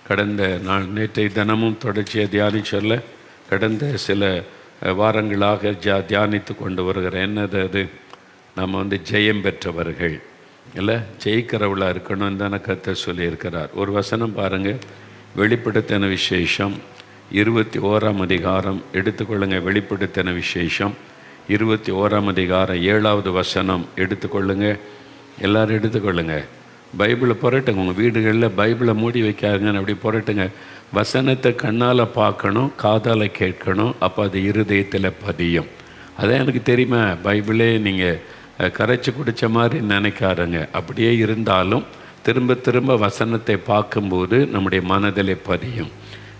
கடந்த நேற்றைய தினமும் தொடர்ச்சியாக தியானிச்சொல்ல கடந்த சில வாரங்களாக தியானித்து கொண்டு வருகிற என்னது அது நம்ம ஜெயம் பெற்றவர்கள் இல்லை, ஜெயிக்கிறவளாக இருக்கணும்னு தானே கர்த்தர் சொல்லியிருக்கிறார். ஒரு வசனம் பாருங்கள், வெளிப்படுத்தின விசேஷம் 21ஆம் அதிகாரம் எடுத்துக்கொள்ளுங்க. வெளிப்படுத்தின விசேஷம் 21ஆம் அதிகாரம் 7வது வசனம் எடுத்துக்கொள்ளுங்க. எல்லோரும் எடுத்துக்கொள்ளுங்க. பைபிளை புரட்டுங்க. உங்கள் வீடுகளில் பைபிளை மூடி வைக்காதுங்கன்னு அப்படி புரட்டுங்க. வசனத்தை கண்ணால் பார்க்கணும், காதால் கேட்கணும், அப்போ அது இருதயத்தில் பதியும். அதான் எனக்கு தெரியுமா, பைபிளே நீங்கள் கரைச்சி குடித்த மாதிரி நினைக்காருங்க. அப்படியே இருந்தாலும் திரும்ப திரும்ப வசனத்தை பார்க்கும்போது நம்முடைய மனதிலே பதியும்.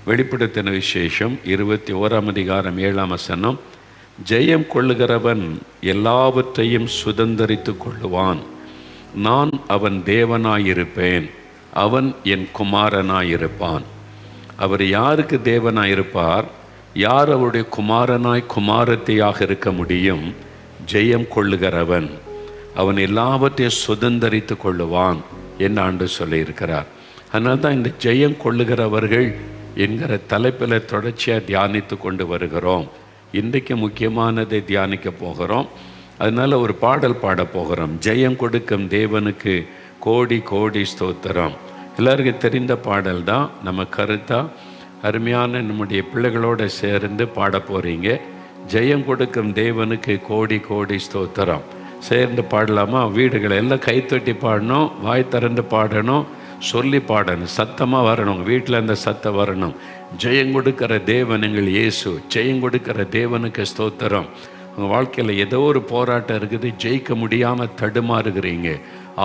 வெளிப்படுத்தின விசேஷம் 21ஆம் அதிகாரம் 7ஆம் வசனம், ஜெயம் கொள்ளுகிறவன் எல்லாவற்றையும் சுதந்தரித்து கொள்ளுவான். நான் அவன் தேவனாயிருப்பேன், அவன் என் குமாரனாயிருப்பான். அவர் யாருக்கு தேவனாயிருப்பார்? யார் அவருடைய குமாரனாய் குமாரத்தையாக இருக்க முடியும்? ஜெயம் கொள்ளுகிறவன், அவன் எல்லாவற்றையும் சுதந்தரித்து கொள்ளுவான் என்று ஆண்டு சொல்லியிருக்கிறார். அதனால தான் இந்த ஜெயம் கொள்ளுகிறவர்கள் என்கிற தலைப்பில் தொடர்ச்சியாக தியானித்து கொண்டு வருகிறோம். இன்றைக்கு முக்கியமானதை தியானிக்க போகிறோம். அதனால் ஒரு பாடல் பாட போகிறோம். ஜெயம் கொடுக்கும் தேவனுக்கு கோடி கோடி ஸ்தோத்திரம். எல்லாருக்கும் தெரிந்த பாடல் தான். நம்ம கருத்தாக அருமையான நம்முடைய பிள்ளைகளோடு சேர்ந்து பாட போகிறீங்க. ஜெயம் கொடுக்கும் தேவனுக்கு கோடி கோடி ஸ்தோத்திரம். சேர்ந்து பாடலாமா? வீடுகளை எல்லாம் கைத்தட்டி பாடணும், வாய் திறந்து பாடணும், சொல்லி பாடணும், சத்தமாக வரணும். உங்கள் வீட்டில் அந்த சத்தம் வரணும். ஜெயம் கொடுக்கிற தேவன் எங்கள் இயேசு, ஜெயம் கொடுக்கிற தேவனுக்கு ஸ்தோத்திரம். உங்கள் வாழ்க்கையில் ஏதோ ஒரு போராட்டம் இருக்குது, ஜெயிக்க முடியாமல் தடுமாறுகிறீங்க.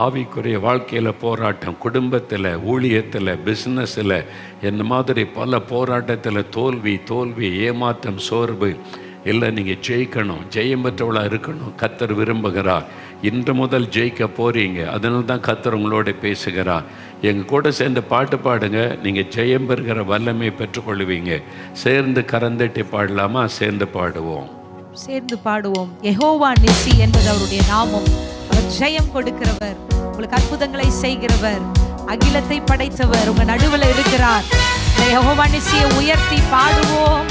ஆவிக்குரிய வாழ்க்கையில் போராட்டம், குடும்பத்தில், ஊழியத்தில், பிஸ்னஸில், இந்த மாதிரி பல போராட்டத்தில் தோல்வி, ஏமாற்றம், சோர்வு. இல்லை, நீங்கள் ஜெயிக்கணும், ஜெயம் பெற்றவளாக இருக்கணும். கர்த்தர் விரும்புகிறார். இன்று முதல் ஜெயிக்க போகிறீங்க. அதனால தான் கர்த்தர் உங்களோட பேசுகிறார். எங்கள் கூட சேர்ந்து பாட்டு பாடுங்க. நீங்கள் ஜெயம் பெறுகிற வல்லமை பெற்றுக்கொள்வீங்க. சேர்ந்து கரந்தட்டி பாடலாமா? சேர்ந்து பாடுவோம். சேர்ந்து பாடுவோம். யெகோவா நிசி என்பது அவருடைய நாமம். அவர் ஜெயம் கொடுக்கிறவர், உங்களுக்கு அற்புதங்களை செய்கிறவர், அகிலத்தை படைத்தவர், உங்க நடுவில் இருக்கிறார். யெகோவா நிசியை உயர்த்தி பாடுவோம்.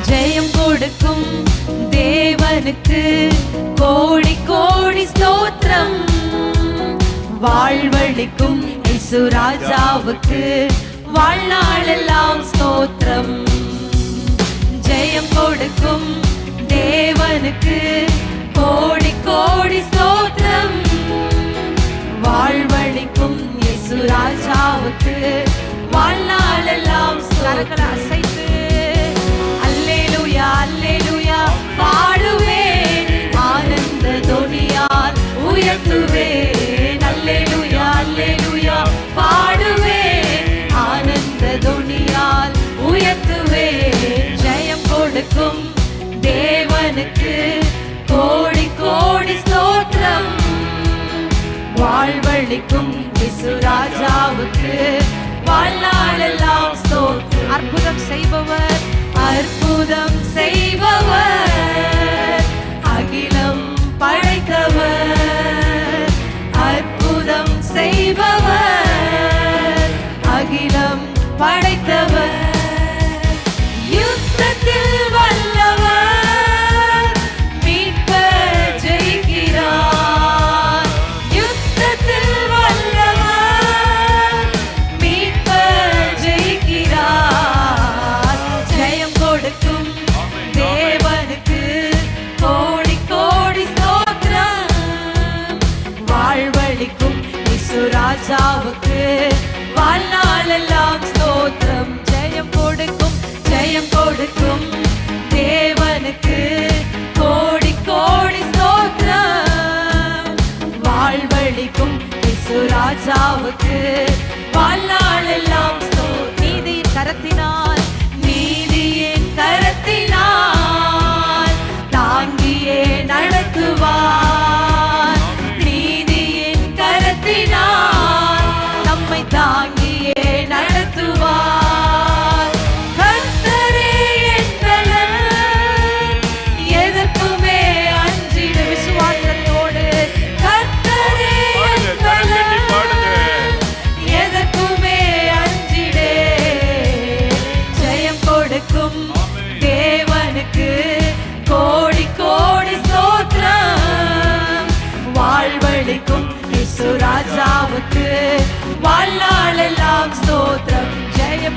ஜெயம் கொடுக்கும் தேவனுக்கு கோடி கோடி ஸ்தோத்திரம். வாழ்வழிக்கும் இயேசு ராஜாவுக்கு வாழ்நாளெல்லாம் ஸ்தோத்திரம். ஜெயம் கொடுக்கும் தேவனுக்கு கோடி கோடி ஸ்தோத்திரம். வாழ்வழிக்கும் இயேசு ராஜாவுக்கு வாழ்நாளெல்லாம் ஸ்தோத்திரம். அசைத்து அல்லேலூயா அல்லேலூயா பாடுவேன், ஆனந்த தொனியால் உயர்த்துவேன். அல்லேலூயா அல்லேலூயா பாடுவேன், ஆனந்த தொனியால் உயர்த்துவேன். ஜெயம் கொடுக்கும் தேவனுக்கு கோடி கோடி ஸ்தோத்திரம். வாழ்வழிக்கும் இயேசு ராஜாவுக்கு வாழ்நாளெல்லாம் ஸ்தோத்திரம். அற்புதம் செய்பவர், அற்புதம் செய்பவர், அகிலம் படைத்தவர். அற்புதம் செய்பவர், அகிலம் படைத்தவர். யுத்தத்தில் வல்லவர், மீட்க ஜெயிக்கிறார். யுத்தத்தில் வல்லவர், மீட்க ஜெயிக்கிறார். ஜெயம் கொடுக்கும் தேவனுக்கு கோடி கோடி ஸ்தோத்திரம். வாழ்வழிக்கும் இயேசு ராஜாவுக்கு வாழ்நாளெல்லாம் ஸ்தோத்திரம். ஜெயம் கொடுக்கும் தேவனுக்கு கோடி கோடி ஸ்தோத்திரம். வாழ்வழிக்கும் இயேசு ராஜாவுக்கு வாழ்நாளெல்லாம் ஸ்தோத்திரம். நீதியின் கரத்தினால், நீதியின் கரத்தினால் தாங்கியே நடத்துவார். நீதியின் கரத்தினால் நம்மை தாங்கியே நடத்துவார். கர்த்தரே என் பலன்,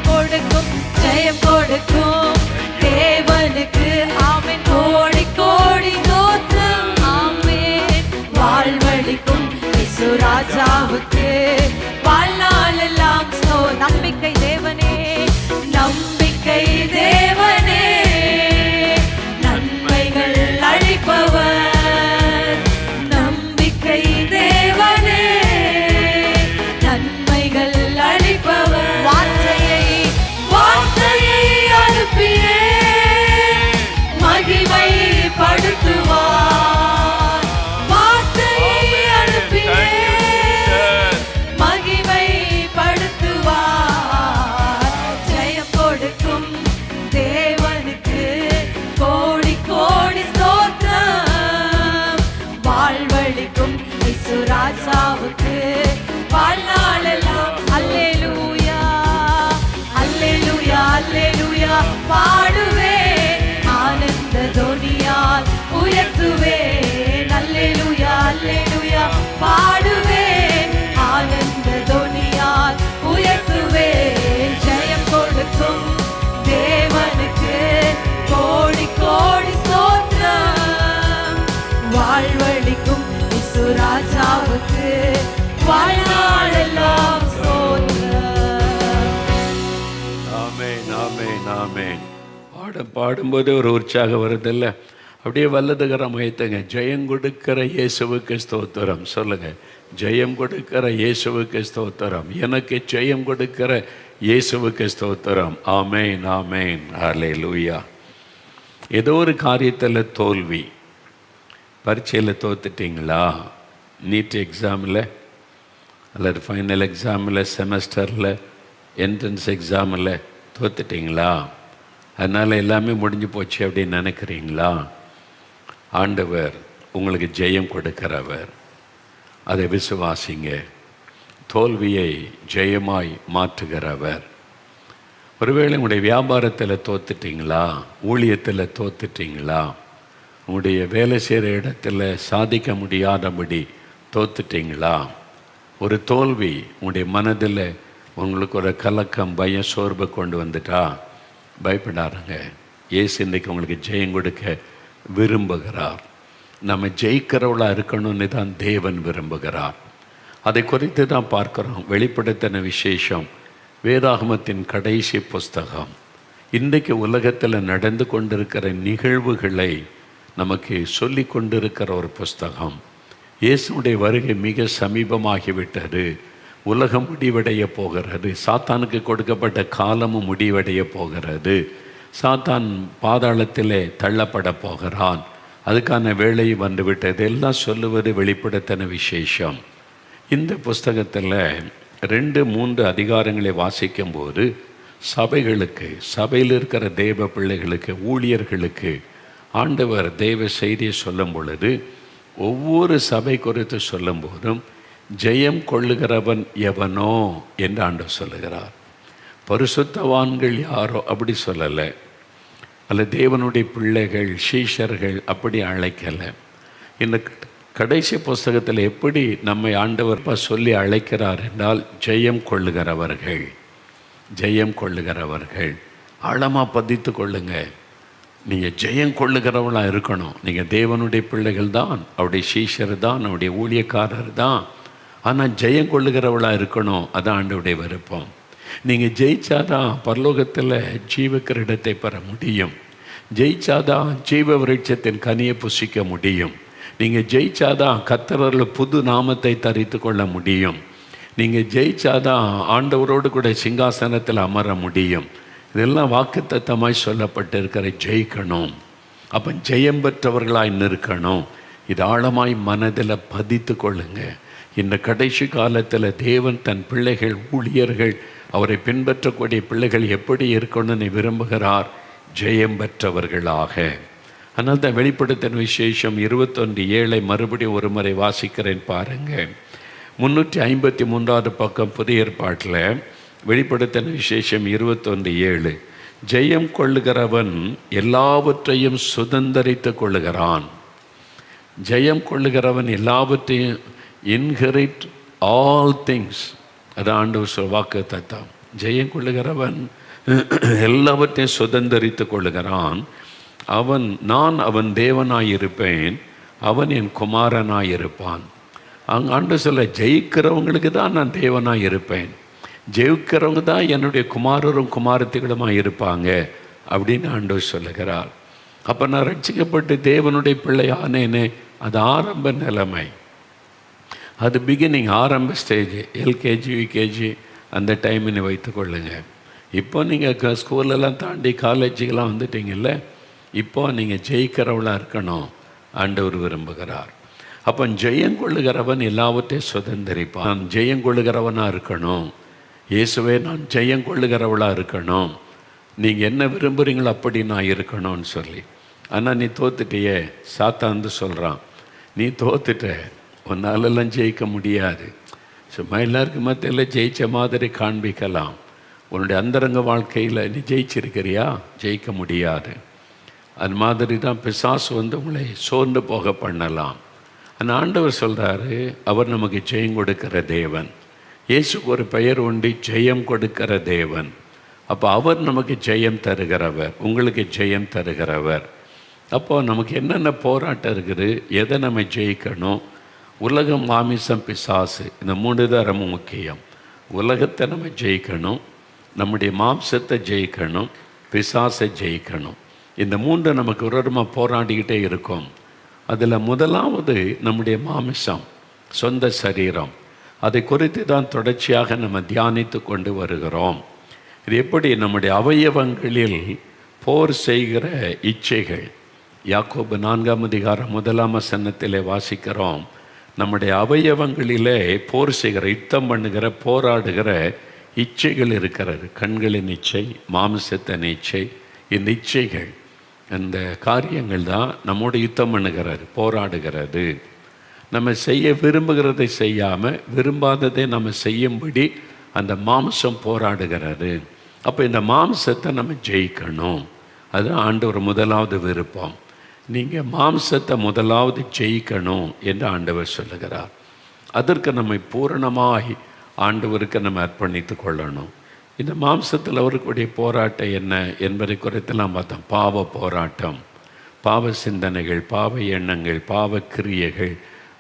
கொடுக்கும் ஜெயம் கொடுக்கும் தேவனுக்கு ஆமென் கோடி கோடி ஸ்தோத்திரம் ஆமென் வாழ்வளிக்கும் இயேசு ராஜாவுக்கு வாழ்நாளெல்லாம் நம்பிக்கை தேவனே நம்பிக்கை தேவனே நன்மைகள் அளிப்பவர் நம்பிக்கை தேவனே நன்மைகள் அளிப்பவர் வார்த்தையை அனுப்பியே மகிமை படுத்துவார் வார்த்தையை அனுப்பியே மகிமை படுத்துவார் ஜெயம் கொடுக்கும் தேவனுக்கு கோடி கோடி ஸ்தோத்திரம் வாழ்வளிக்கும் இயேசு ராஜாவுக்கு வாழ்நாளெல்லாம் அல்லேலூயா அல்லேலூயா அல்லேலூயா பாடுவே ஆனந்த தொனியால் உயர்த்துவே அல்லேலூயா அல்லேலூயா பாடுவே ஆனந்த தொனியால் உயர்த்துவே ஜெயம் கொடுக்கும் தேவனுக்கு கோடி கோடி ஸ்தோத்திரம் வாழ்வளிக்கும் இயேசு ராஜாவுக்கு வாழ்நாளெல்லாம் ஸ்தோத்திரம் ஆமென் ஆமென் ஆமென். பாடும்போது ஒரு உற்சாகம் வருதில்ல, அப்படியே வல்லதுகரம் உயர்த்துங்க. ஜெயம் கொடுக்கிற இயேசுவுக்கு ஸ்தோத்திரம் சொல்லுங்க. ஜெயம் கொடுக்கிற இயேசுவுக்கு ஸ்தோத்திரம். எனக்கு ஜெயம் கொடுக்கிற இயேசுவுக்கு ஸ்தோத்திரம். ஆமென் ஆமென் ஹல்லேலூயா. ஏதோ ஒரு காரியத்தில் தோல்வி, பரீட்சையில் தோத்துட்டிங்களா, நீட் எக்ஸாமில் அல்லது ஃபைனல் எக்ஸாமில், செமஸ்டரில், என்ட்ரன்ஸ் எக்ஸாமில் தோத்துட்டிங்களா, அதனால் எல்லாமே முடிஞ்சு போச்சு அப்படின்னு நினைக்கிறீங்களா? ஆண்டவர் உங்களுக்கு ஜெயம் கொடுக்கிறவர். அதை விசுவாசிங்க. தோல்வியை ஜெயமாய் மாற்றுகிறவர். ஒருவேளை உங்களுடைய வியாபாரத்தில் தோத்துட்டிங்களா, ஊழியத்தில் தோத்துட்டிங்களா, உங்களுடைய வேலை செய்கிற இடத்துல சாதிக்க முடியாதபடி தோத்துட்டிங்களா, ஒரு தோல்வி உங்களுடைய மனதில் உங்களுக்கு ஒரு கலக்கம், பயம், சோர்வை கொண்டு வந்துட்டா பயப்படாருங்க. இயேசு இன்றைக்கு உங்களுக்கு ஜெயம் கொடுக்க விரும்புகிறார். நம்ம ஜெயிக்கிறவளாக இருக்கணும்னு தான் தேவன் விரும்புகிறார். அதை குறித்து தான் பார்க்குறோம். வெளிப்படுத்தின விசேஷம் வேதாகமத்தின் கடைசி புஸ்தகம். இன்றைக்கு உலகத்தில் நடந்து கொண்டிருக்கிற நிகழ்வுகளை நமக்கு சொல்லி கொண்டிருக்கிற ஒரு புஸ்தகம். இயேசுடைய வருகை மிக சமீபமாகிவிட்டது. உலகம் முடிவடைய போகிறது. சாத்தானுக்கு கொடுக்கப்பட்ட காலமும் முடிவடைய போகிறது. சாத்தான் பாதாளத்திலே தள்ளப்பட போகிறான். அதுக்கான வேலை வந்துவிட்டது. எல்லாம் சொல்லுவது வெளிப்படுத்தின விசேஷம். இந்த புஸ்தகத்தில் 2-3 அதிகாரங்களை வாசிக்கும்போது சபைகளுக்கு, சபையில் இருக்கிற தேவ பிள்ளைகளுக்கு, ஊழியர்களுக்கு ஆண்டவர் தேவ செய்தியை சொல்லும் பொழுது ஒவ்வொரு சபை குறித்து சொல்லும் போதும் ஜெயம் கொள்ளுகிறவன் எவனோ என்று ஆண்டவர் சொல்லுகிறார். பரிசுத்தவான்கள் யாரோ அப்படி சொல்லலை, அல்ல தேவனுடைய பிள்ளைகள், சீஷர்கள் அப்படி அழைக்கலை. இந்த கடைசி புஸ்தகத்தில் எப்படி நம்மை ஆண்டவர் சொல்லி அழைக்கிறார் என்றால் ஜெயம் கொள்ளுகிறவர்கள், ஜெயம் கொள்ளுகிறவர்கள். ஆழமாக பதித்து கொள்ளுங்க. நீங்கள் ஜெயம் கொள்ளுகிறவளாக இருக்கணும். நீங்கள் தேவனுடைய பிள்ளைகள் தான், அவருடைய சீஷர் தான், அவருடைய ஊழியக்காரர் தான். ஆனால் ஜெயம் கொள்ளுகிறவளாக இருக்கணும். அதான் ஆண்டவருடைய விருப்பம். நீங்கள் ஜெயிச்சாதான் பரலோகத்தில் ஜீவக்கிற இடத்தை பெற முடியும். ஜெயிச்சாதான் ஜீவ விருட்சத்தின் கனியை புசிக்க முடியும். நீங்கள் ஜெயிச்சாதான் கர்த்தரில் புது நாமத்தை தரித்து கொள்ள முடியும். நீங்கள் ஜெயிச்சாதான் ஆண்டவரோடு கூட சிங்காசனத்தில் அமர முடியும். இதெல்லாம் வாக்குத்தத்தமாய் சொல்லப்பட்டிருக்கிற ஜெயிக்கணும். அப்போ ஜெயம் பெற்றவர்களாய் நிற்கணும். இது ஆழமாய் மனதில் பதித்து கொள்ளுங்க. இந்த கடைசி காலத்தில் தேவன் தன் பிள்ளைகள், ஊழியர்கள், அவரை பின்பற்றக்கூடிய பிள்ளைகள் எப்படி இருக்கணும்னு விரும்புகிறார்? ஜெயம் பெற்றவர்களாக. அதனால் தான் வெளிப்படுத்தின விசேஷம் 21:7 மறுபடியும் ஒரு முறை வாசிக்கிறேன் பாருங்கள். 353வது பக்கம் புதிய ஏற்பாட்டில் வெளிப்படுத்தின விசேஷம் 21:7. ஜெயம் கொள்ளுகிறவன் எல்லாவற்றையும் சுதந்தரித்து கொள்ளுகிறான். ஜெயம் கொள்ளுகிறவன் எல்லாவற்றையும் இன்ஹெரிட் ஆல் திங்ஸ். அது ஆண்டவர் வாக்கு தத்தம். ஜெயம் கொள்ளுகிறவன் எல்லாவற்றையும் சுதந்தரித்து கொள்ளுகிறான். நான் அவன் தேவனாயிருப்பேன், அவன் என் குமாரனாயிருப்பான். ஆண்டு சொல்ல, ஜெயிக்கிறவங்களுக்கு தான் நான் தேவனாக இருப்பேன், ஜெயிக்கிறவங்க தான் என்னுடைய குமாரரும் குமாரத்திகளுமாக இருப்பாங்க அப்படின்னு ஆண்டவர் சொல்லுகிறார். அப்போ நான் ரட்சிக்கப்பட்டு தேவனுடைய பிள்ளை ஆனேனே, அது ஆரம்ப நிலைமை, அது பிகினிங், ஆரம்ப ஸ்டேஜ். எல்கேஜி யூகேஜி அந்த டைமினை வைத்துக்கொள்ளுங்க. இப்போ நீங்கள் ஸ்கூலெல்லாம் தாண்டி காலேஜுக்கெல்லாம் வந்துட்டீங்கல்ல, இப்போ நீங்கள் ஜெயிக்கிறவளாக இருக்கணும் ஆண்டவர் விரும்புகிறார். அப்போ ஜெயங்கொள்ளுகிறவன் எல்லாவற்றையும் சுதந்திரிப்பான். நான் ஜெயங்கொள்ளுகிறவனாக இருக்கணும், இயேசுவே நான் ஜெயங்கொள்ளுகிறவளாக இருக்கணும், நீங்கள் என்ன விரும்புகிறீங்களோ அப்படி நான் இருக்கணும்னு சொல்லி. ஆனால் நீ தோத்துட்டியே, சாத்தாந்து சொல்கிறான், நீ தோத்துட்ட, உன்னாலெல்லாம் ஜெயிக்க முடியாது. சும்மா எல்லாருக்கும் மத்தியில் ஜெயித்த மாதிரி காண்பிக்கலாம், உன்னுடைய அந்தரங்க வாழ்க்கையில் நீ ஜெயிச்சிருக்கிறியா? ஜெயிக்க முடியாது. அது மாதிரி தான் பிசாசு உங்களை சோர்ந்து போக பண்ணலாம். அந்த ஆண்டவர் சொல்கிறாரு, அவர் நமக்கு ஜெயம் கொடுக்கிற தேவன். இயேசுக்கு ஒரு பெயர் உண்டு, ஜெயம் கொடுக்கிற தேவன். அப்போ அவர் நமக்கு ஜெயம் தருகிறவர், உங்களுக்கு ஜெயம் தருகிறவர். அப்போது நமக்கு என்னென்ன போராட்டம் இருக்குது, எதை நம்ம ஜெயிக்கணும்? உலகம், மாமிசம், பிசாசு, இந்த 3 தான் ரொம்ப முக்கியம். உலகத்தை நம்ம ஜெயிக்கணும், நம்முடைய மாம்சத்தை ஜெயிக்கணும், பிசாசை ஜெயிக்கணும். இந்த 3 நமக்கு விரோதமாக போராடிக்கிட்டே இருக்கும். அதில் முதலாவது நம்முடைய மாமிசம், சொந்த சரீரம். அதை குறித்து தான் தொடர்ச்சியாக நம்ம தியானித்து கொண்டு வருகிறோம். இது எப்படி நம்முடைய அவயவங்களில் போர் செய்கிற இச்சைகள். யாக்கோபு 4ஆம் அதிகாரம் 1ஆம் வசனத்திலே வாசிக்கிறோம், நம்முடைய அவயவங்களிலே போர் செய்கிற, யுத்தம் பண்ணுகிற, போராடுகிற இச்சைகள் இருக்கிறது. கண்களின் இச்சை, மாமிசத்தின் இச்சை. இந்த இச்சைகள், அந்த காரியங்கள் தான் நம்மோட யுத்தம் பண்ணுகிறது, போராடுகிறது. நம்ம செய்ய விரும்புகிறதை செய்யாமல் விரும்பாததை நம்ம செய்யும்படி அந்த மாம்சம் போராடுகிறது. அப்போ இந்த மாம்சத்தை நம்ம ஜெயிக்கணும். அது ஆண்டவர் முதலாவது விருப்பம். நீங்கள் மாம்சத்தை முதலாவது ஜெயிக்கணும் என்று ஆண்டவர் சொல்லுகிறார். அதற்கு நம்மை பூரணமாய் ஆண்டவருக்கு நம்ம அர்ப்பணித்து கொள்ளணும். இந்த மாம்சத்தில் வரக்கூடிய போராட்டம் என்ன என்பதை குறித்தெல்லாம் பார்த்தோம். பாவ போராட்டம், பாவ சிந்தனைகள், பாவ எண்ணங்கள், பாவ கிரியைகள்,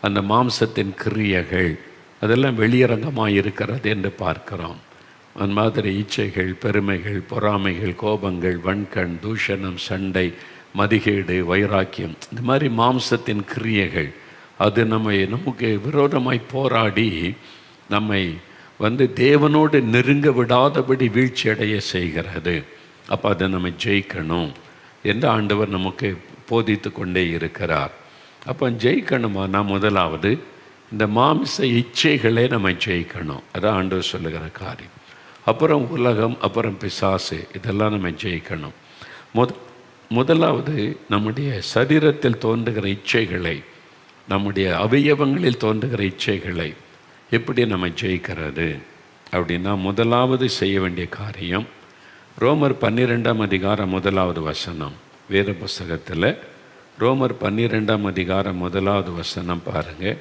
அந்த மாம்சத்தின் கிரியைகள் அதெல்லாம் வெளியரங்கமாக இருக்கிறது என்று பார்க்கிறோம். அந்த மாதிரி இச்சைகள், பெருமைகள், பொறாமைகள், கோபங்கள், வன்கண், தூஷணம், சண்டை, மதிகேடு, வைராக்கியம், இந்த மாதிரி மாம்சத்தின் கிரியைகள் அது நமக்கு விரோதமாய் போராடி நம்மை தேவனோடு நெருங்க விடாதபடி வீழ்ச்சி அடைய செய்கிறது. அப்போ அதை நம்ம ஜெயிக்கணும் என்று ஆண்டவர் நமக்கு போதித்து கொண்டே இருக்கிறார். அப்போ ஜெயிக்கணுமா, நான் முதலாவது இந்த மாம்ச இச்சைகளே நம்ம ஜெயிக்கணும். அதான் ஆண்டவர் சொல்லுகிற காரியம். அப்புறம் உலகம், அப்புறம் பிசாசு, இதெல்லாம் நம்ம ஜெயிக்கணும். முதலாவது நம்முடைய சரீரத்தில் தோன்றுகிற இச்சைகளை, நம்முடைய அவயவங்களில் தோன்றுகிற இச்சைகளை எப்படி நம்ம ஜெயிக்கிறது அப்படின்னா, முதலாவது செய்ய வேண்டிய காரியம் ரோமர் 12ஆம் அதிகாரம் 1வது வசனம். வேத புஸ்தகத்தில் ரோமர் 12ஆம் அதிகாரம் 1வது வசனம் பாருங்கள்.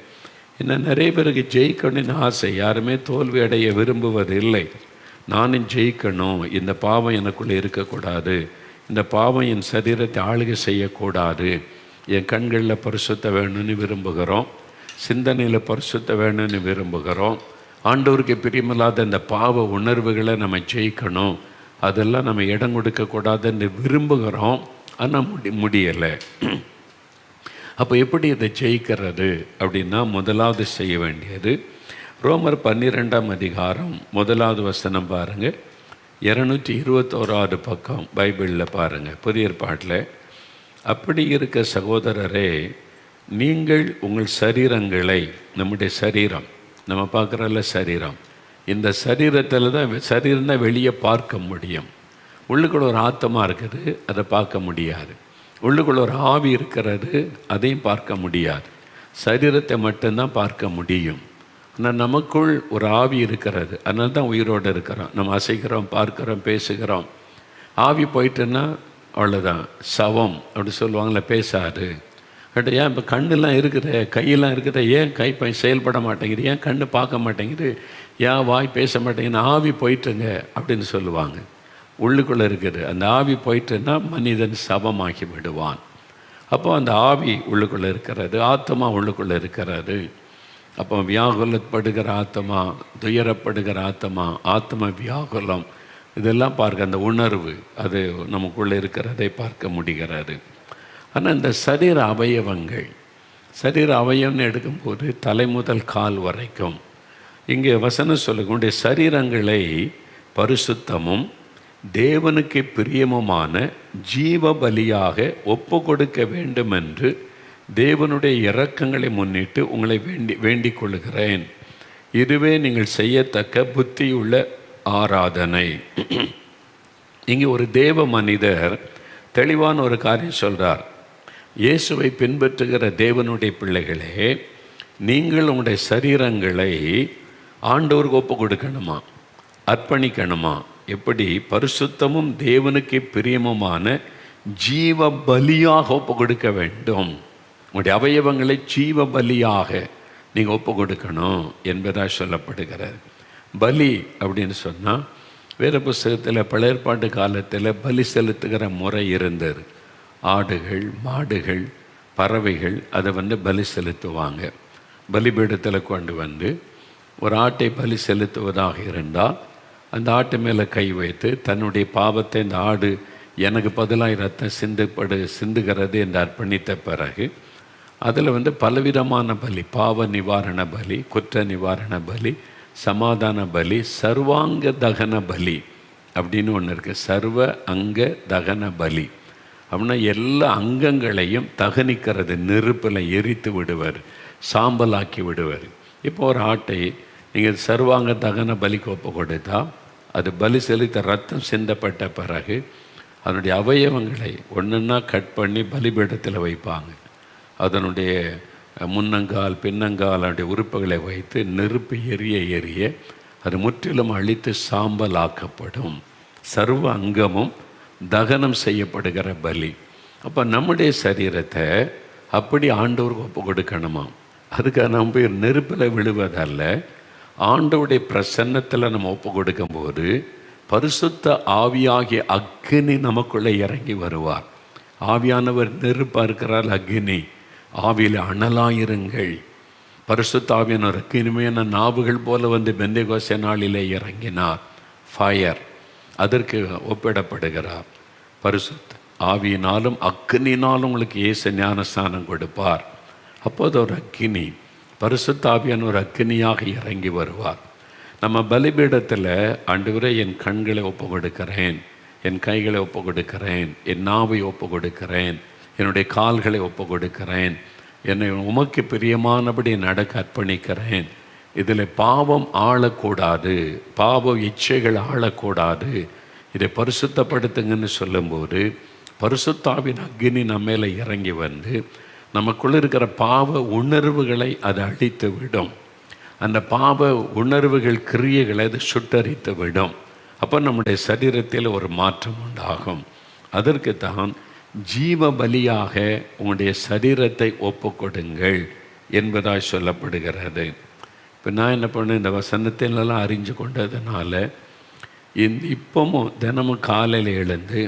இன்னும் நிறைய பேருக்கு ஜெயிக்கணும்னு ஆசை, யாருமே தோல்வி அடைய விரும்புவதில்லை. நானும் ஜெயிக்கணும், இந்த பாவம் எனக்குள்ளே இருக்கக்கூடாது, இந்த பாவம் என் சரீரத்தை ஆளுகை செய்யக்கூடாது, என் கண்களில் பரிசுத்த வேணும்னு விரும்புகிறோம், சிந்தனையில் பரிசுத்த வேணும்னு விரும்புகிறோம். ஆண்டவருக்கு பிரியமில்லாத இந்த பாவ உணர்வுகளை நம்ம ஜெயிக்கணும், அதெல்லாம் நம்ம இடம் கொடுக்கக்கூடாதுன்னு விரும்புகிறோம். ஆனால் முடியலை. அப்போ எப்படி இதை ஜெயிக்கிறது அப்படின்னா, முதலாவது செய்ய வேண்டியது ரோமர் 12ஆம் அதிகாரம் 1வது வசனம் பாருங்கள். 221வது பக்கம் பைபிளில் பாருங்கள், புதிய ஏற்பாட்டில். அப்படி இருக்க சகோதரரே, நீங்கள் உங்கள் சரீரங்களை, நம்முடைய சரீரம் நம்ம பார்க்குறல சரீரம், இந்த சரீரத்தில் தான், சரீரம் தான் வெளியே பார்க்க முடியும். உள்ளுக்குள்ள ஒரு ஆத்மா இருக்குது, அதை பார்க்க முடியாது. உள்ளுக்குள்ள ஒரு ஆவி இருக்கிறது, அதையும் பார்க்க முடியாது. சரீரத்தை மட்டும்தான் பார்க்க முடியும். ஆனால் நமக்குள் ஒரு ஆவி இருக்கிறது, அதனால தான் உயிரோடு இருக்கிறோம். நம்ம அசைக்கிறோம், பார்க்குறோம், பேசுகிறோம். ஆவி போயிட்டுன்னா அவ்வளோதான், சவம் அப்படி சொல்லுவாங்களே, பேசாது. பட் ஏன் இப்போ கண்ணெலாம் இருக்குது, கையெல்லாம் இருக்குது, ஏன் கை செயல்பட மாட்டேங்குது, ஏன் கண்ணு பார்க்க மாட்டேங்குது, ஏன் வாய் பேச மாட்டேங்கன்னா ஆவி போயிட்டுங்க அப்படின்னு சொல்லுவாங்க. உள்ளுக்குள்ளே இருக்குது அந்த ஆவி போயிட்டுன்னா மனிதன் சபமாகி விடுவான். அப்போ அந்த ஆவி உள்ளுக்குள்ளே இருக்கிறது, ஆத்மா உள்ளுக்குள்ளே இருக்கிறது. அப்போ வியாகுலப்படுகிற ஆத்மா, துயரப்படுகிற ஆத்மா, ஆத்ம வியாகுலம், இதெல்லாம் பார்க்க அந்த உணர்வு அது நமக்குள்ளே இருக்கிறதை பார்க்க முடிகிறது. ஆனால் இந்த சரீர அவயவம்னு எடுக்கும்போது தலை முதல் கால் வரைக்கும் இங்கே வசனம் சொல்லக்கூடிய சரீரங்களை பரிசுத்தமும் தேவனுக்கு பிரியமுமான ஜீவ பலியாக ஒப்பு கொடுக்க வேண்டும் என்று தேவனுடைய இரக்கங்களை முன்னிட்டு உங்களை வேண்டிக் கொள்கிறேன். இதுவே நீங்கள் செய்யத்தக்க புத்தியுள்ள ஆராதனை. இங்கே ஒரு தேவ மனிதர் தெளிவான ஒரு காரியம் சொல்கிறார். இயேசுவை பின்பற்றுகிற தேவனுடைய பிள்ளைகளே, நீங்கள் உங்களுடைய சரீரங்களை ஆண்டவருக்கு ஒப்பு கொடுக்கணுமா, அர்ப்பணிக்கணுமா? எப்படி? பரிசுத்தமும் தேவனுக்கு பிரியமுமான ஜீவ பலியாக ஒப்பு கொடுக்க வேண்டும். உங்களுடைய அவயவங்களை ஜீவ பலியாக நீங்கள் ஒப்பு கொடுக்கணும் என்பதாக சொல்லப்படுகிறது. பலி அப்படின்னு சொன்னால் வேத புஸ்தகத்தில் பழைய ஏற்பாட்டு காலத்தில் பலி செலுத்துகிற முறை இருந்தது. ஆடுகள், மாடுகள், பறவைகள் அதை பலி செலுத்துவாங்க. பலிபீடத்தில் கொண்டு வந்து ஒரு ஆட்டை பலி செலுத்துவதாக இருந்தால் அந்த ஆட்டு மேலே கை வைத்து தன்னுடைய பாவத்தை இந்த ஆடு எனக்கு பதிலாக ரத்தம் சிந்துகிறது என்று அர்ப்பணித்த பிறகு அதில் பலவிதமான பலி, பாவ நிவாரண பலி, குற்ற நிவாரண பலி, சமாதான பலி, சர்வாங்க தகன பலி அப்படின்னு ஒன்று இருக்குது. சர்வ அங்க தகன பலி அப்படின்னா எல்லா அங்கங்களையும் தகனிக்கிறது, நெருப்பில் எரித்து விடுவார், சாம்பலாக்கி விடுவார். இப்போ ஒரு ஆட்டை நீங்கள் சர்வாங்க தகன பலிக்கு ஒப்பு கொடுத்தா அது பலி செலுத்த ரத்தம் சிந்தப்பட்ட பிறகு அதனுடைய அவயவங்களை ஒன்றுன்னா கட் பண்ணி பலிபீடத்தில் வைப்பாங்க. அதனுடைய முன்னங்கால், பின்னங்கால், அதனுடைய உறுப்புகளை வைத்து நெருப்பு எரிய அது முற்றிலும் அழித்து சாம்பல் ஆக்கப்படும். சர்வ அங்கமும் தகனம் செய்யப்படுகிற பலி. அப்போ நம்முடைய சரீரத்தை அப்படி ஆண்டவருக்கு ஒப்பு கொடுக்கணுமா? அதுக்காக நம்ம போய் நெருப்பில் விழுவதல்ல, ஆண்டவருடைய பிரசன்னத்தில் நம்ம ஒப்பு கொடுக்கும்போது பரிசுத்த ஆவியாகிய அக்னி நமக்குள்ளே இறங்கி வருவார். ஆவியானவர் நெருப்பாக இருக்கிறார், அக்னி. ஆவியில் அனலாயிருங்கள். பரிசுத்த ஆவியானவர் அக்னிமையான நாவுகள் போல பெந்தேகோஸ்தே நாளிலே இறங்கினார். ஃபயர் அதற்கு ஒப்பிடப்படுகிறார். பரிசுத்த ஆவியினாலும் அக்னினாலும் உங்களுக்கு இயேசு ஞானஸ்நானம் கொடுப்பார். அப்போது ஒரு அக்னி, பரிசுத்த ஆவியான ஒரு அக்னியாக இறங்கி வருவார். நம்ம பலிபீடத்தில் ஆண்டவரே என் கண்களை ஒப்பு கொடுக்கிறேன், என் கைகளை ஒப்பு கொடுக்கிறேன், என் நாவை ஒப்பு கொடுக்கிறேன், என்னுடைய கால்களை ஒப்பு கொடுக்கிறேன், என்னை உமக்கு பிரியமானபடி நடக்க அர்ப்பணிக்கிறேன். இதில் பாவம் ஆளக்கூடாது, பாவ இச்சைகள் ஆளக்கூடாது, இதை பரிசுத்தப்படுத்துங்கன்னு சொல்லும்போது பரிசுத்தாவின் அக்னி நம்ம மேலே இறங்கி நமக்குள்ளே இருக்கிற பாவ உணர்வுகளை அது அழித்து விடும். அந்த பாவ உணர்வுகள், கிரியைகளை அது சுட்டரித்து விடும். அப்போ நம்முடைய சரீரத்தில் ஒரு மாற்றம் உண்டாகும். அதற்கு தான் ஜீவ பலியாக உங்களுடைய சரீரத்தை ஒப்பு கொடுங்கள் என்பதாக சொல்லப்படுகிறது. இப்போ நான் என்ன பண்ணேன், இந்த வசனத்திலெல்லாம் அறிஞ்சு கொண்டதுனால இப்பவும் தினமும் காலையில் எழுந்து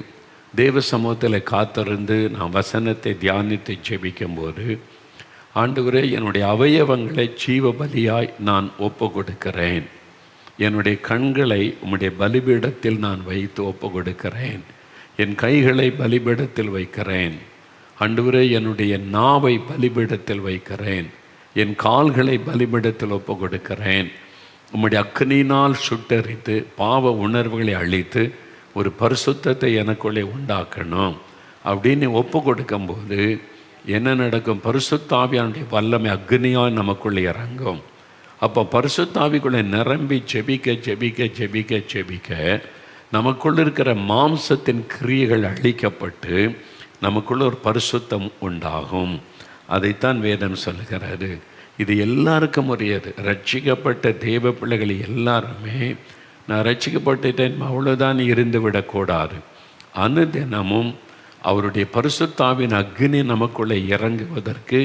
தேவ சமூகத்தில் காத்திருந்து நான் வசனத்தை தியானித்து ஜெபிக்கும்போது, ஆண்டவரே என்னுடைய அவயவங்களை ஜீவ பலியாய் நான் ஒப்பு கொடுக்கிறேன், என்னுடைய கண்களை உம்முடைய பலிபீடத்தில் நான் வைத்து ஒப்பு கொடுக்கிறேன், என் கைகளை பலிபீடத்தில் வைக்கிறேன், ஆண்டவரே என்னுடைய நாவை பலிபீடத்தில் வைக்கிறேன், என் கால்களை பலிபீடத்தில் ஒப்பு கொடுக்கிறேன், உம்முடைய அக்னியினால் சுட்டரித்து பாவ உணர்வுகளை அழித்து ஒரு பரிசுத்தத்தை எனக்குள்ளே உண்டாக்கணும் அப்படின்னு ஒப்பு கொடுக்கும்போது என்ன நடக்கும்? பரிசுத்தாவியானுடைய வல்லமை அக்னியாக நமக்குள்ளே இறங்கும். அப்போ பரிசுத்தாவிக்குள்ளே நிரம்பி ஜெபிக்க ஜெபிக்க ஜெபிக்க ஜெபிக்க நமக்குள்ளே இருக்கிற மாம்சத்தின் கிரியைகள் அழிக்கப்பட்டு நமக்குள்ள ஒரு பரிசுத்தம் உண்டாகும். அதைத்தான் வேதம் சொல்லுகிறது. இது எல்லாருக்கும் உரியது. ரட்சிக்கப்பட்ட தேவ பிள்ளைகள் எல்லாருமே நான் ரட்சிக்கப்பட்டுட்டேன் அவ்வளோதான் இருந்து விடக்கூடாது. அனுதினமும் அவருடைய பரிசுத்தாவின் அக்னி நமக்குள்ளே இறங்குவதற்கு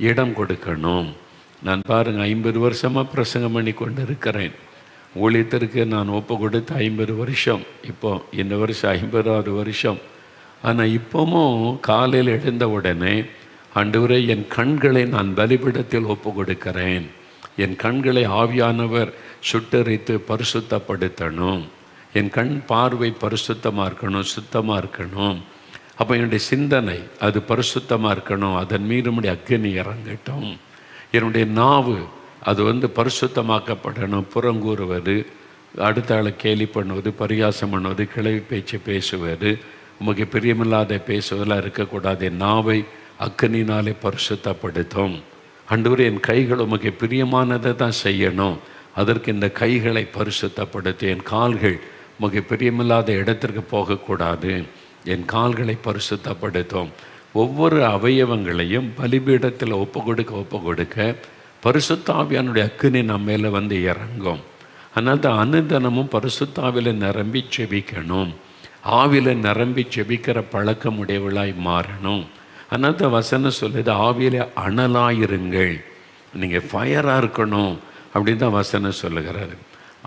இடம் கொடுக்கணும். நான் பாருங்கள் 50 வருஷமாக பிரசங்கம் பண்ணி கொண்டு இருக்கிறேன். ஊழியத்திற்கு நான் ஒப்பு கொடுத்து 50 வருஷம். இப்போ இந்த வருஷம் 50வது வருஷம். ஆனால் இப்போவும் காலையில் எழுந்த உடனே, ஆண்டவரே என் கண்களை நான் பலிபீடத்தில் ஒப்பு கொடுக்கிறேன், என் கண்களை ஆவியானவர் சுட்டரித்து பரிசுத்தப்படுத்தணும், என் கண் பார்வை பரிசுத்தமாக இருக்கணும், சுத்தமாக இருக்கணும். அப்போ என்னுடைய சிந்தனை அது பரிசுத்தமாக இருக்கணும், அதன் மீது நம்முடைய அக்கினி இறங்கட்டும். என்னுடைய நாவு அது பரிசுத்தமாக்கப்படணும். புறங்கூறுவது, அடுத்த ஆளை கேலி பண்ணுவது, பரிகாசம் பண்ணுவது, கிளவி பேச்சு பேசுவது, உமக்கு பிரியமில்லாத பேசுவதெல்லாம் இருக்கக்கூடாது. என் நாவை அக்கினினாலே பரிசுத்தப்படுத்தும். ஆண்டவரே என் கைகள் உமக்கு பிரியமானதை தான் செய்யணும், அதற்கு இந்த கைகளை பரிசுத்தப்படுத்தும். என் கால்கள் உமக்கு பிரியமில்லாத இடத்திற்கு போகக்கூடாது, என் கால்களை பரிசுத்தப்படுத்தும். ஒவ்வொரு அவயவங்களையும் பலிபீடத்தில் ஒப்பு கொடுக்க பரிசுத்த ஆவியானுடைய அக்கினி நம்ம மேலே இறங்கும். அதனால் தான் அனுதினமும் பரிசுத்த ஆவியில் நிரம்பி செபிக்கணும், ஆவியில் நிரம்பி செபிக்கிற பழக்கம் உடையவளாய் மாறணும். அதனால் தான் வசனம் சொல்லுது, ஆவியில் அனலாயிருங்கள், நீங்கள் ஃபயராக இருக்கணும் அப்படின்னு தான் வசனம் சொல்லுகிறாரு.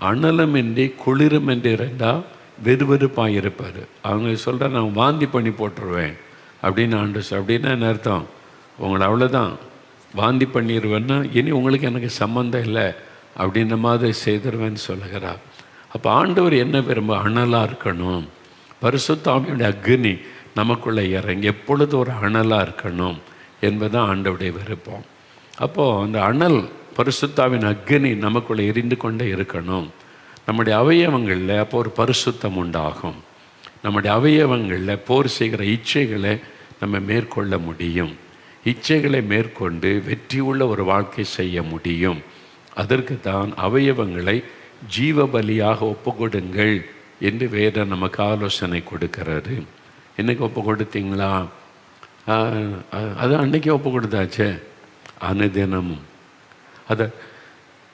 அனலமின்றி குளிருமின்றி இருந்தால் வெறுவெறுப்பாக இருப்பார். அவங்க சொல்கிற நான் வாந்தி பண்ணி போட்டுருவேன் அப்படின்னு அப்படின்னா என்ன அர்த்தம்? உங்களை அவ்வளோதான், வாந்தி பண்ணிடுவேன்னா இனி உங்களுக்கு எனக்கு சம்மந்தம் இல்லை அப்படின்ற மாதிரி செய்திருவேன்னு சொல்லுகிறார். அப்போ ஆண்டவர் என்ன விரும்ப? அனலாக இருக்கணும். பரிசுத்த ஆவியுடைய அக்னி நமக்குள்ளே இறங்கி எப்பொழுது ஒரு அனலாக இருக்கணும் என்பதுதான் ஆண்டவருடைய விருப்பம். அப்போது அந்த அனல் பரிசுத்தாவின் அக்னி நமக்குள்ளே எரிந்து கொண்டே இருக்கணும். நம்முடைய அவயவங்களில் அப்போ ஒரு பரிசுத்தம் உண்டாகும். நம்முடைய அவயவங்களில் போர் செய்கிற இச்சைகளை நம்ம மேற்கொள்ள முடியும். இச்சைகளை மேற்கொண்டு வெற்றி உள்ள ஒரு வாழ்க்கை செய்ய முடியும். அதற்கு தான் அவயவங்களை ஜீவ பலியாக ஒப்பு கொடுங்கள் என்று வேதம் நமக்கு ஆலோசனை கொடுக்கிறாரு. இன்றைக்கி ஒப்பு கொடுத்தீங்களா? அது அன்றைக்கே ஒப்பு கொடுத்தாச்சே. அனுதினமும் அதை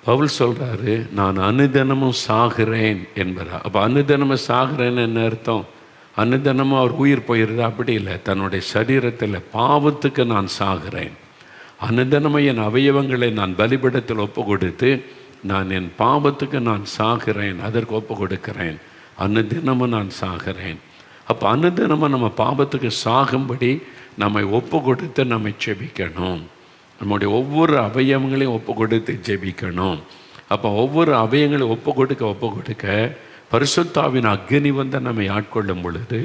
பவுல் சொல்கிறாரு, நான் அனுதினமும் சாகிறேன் என்பதா. அப்போ அனுதினமும் சாகிறேன்னு என்ன அர்த்தம்? அனுதினமும் அவர் உயிர் போயிடுது அப்படி இல்லை, தன்னுடைய சரீரத்தில் பாவத்துக்கு நான் சாகிறேன். அனுதினமும் என் அவயவங்களை நான் பலிபீடத்தில் ஒப்பு கொடுத்து நான் என் பாவத்துக்கு நான் சாகிறேன், அதற்கு ஒப்பு கொடுக்கிறேன். அனுதினமும் நான் சாகிறேன். அப்போ அனுதினமும் நம்ம பாவத்துக்கு சாகும்படி நம்மை ஒப்பு கொடுத்து நம்மை ஜெபிக்கணும். நம்முடைய ஒவ்வொரு அவயவங்களையும் ஒப்பு கொடுத்து ஜெபிக்கணும். அப்போ ஒவ்வொரு அவயங்களையும் ஒப்பு கொடுக்க பரிசுத்தாவின் அக்னி நம்மை ஆட்கொள்ளும் பொழுது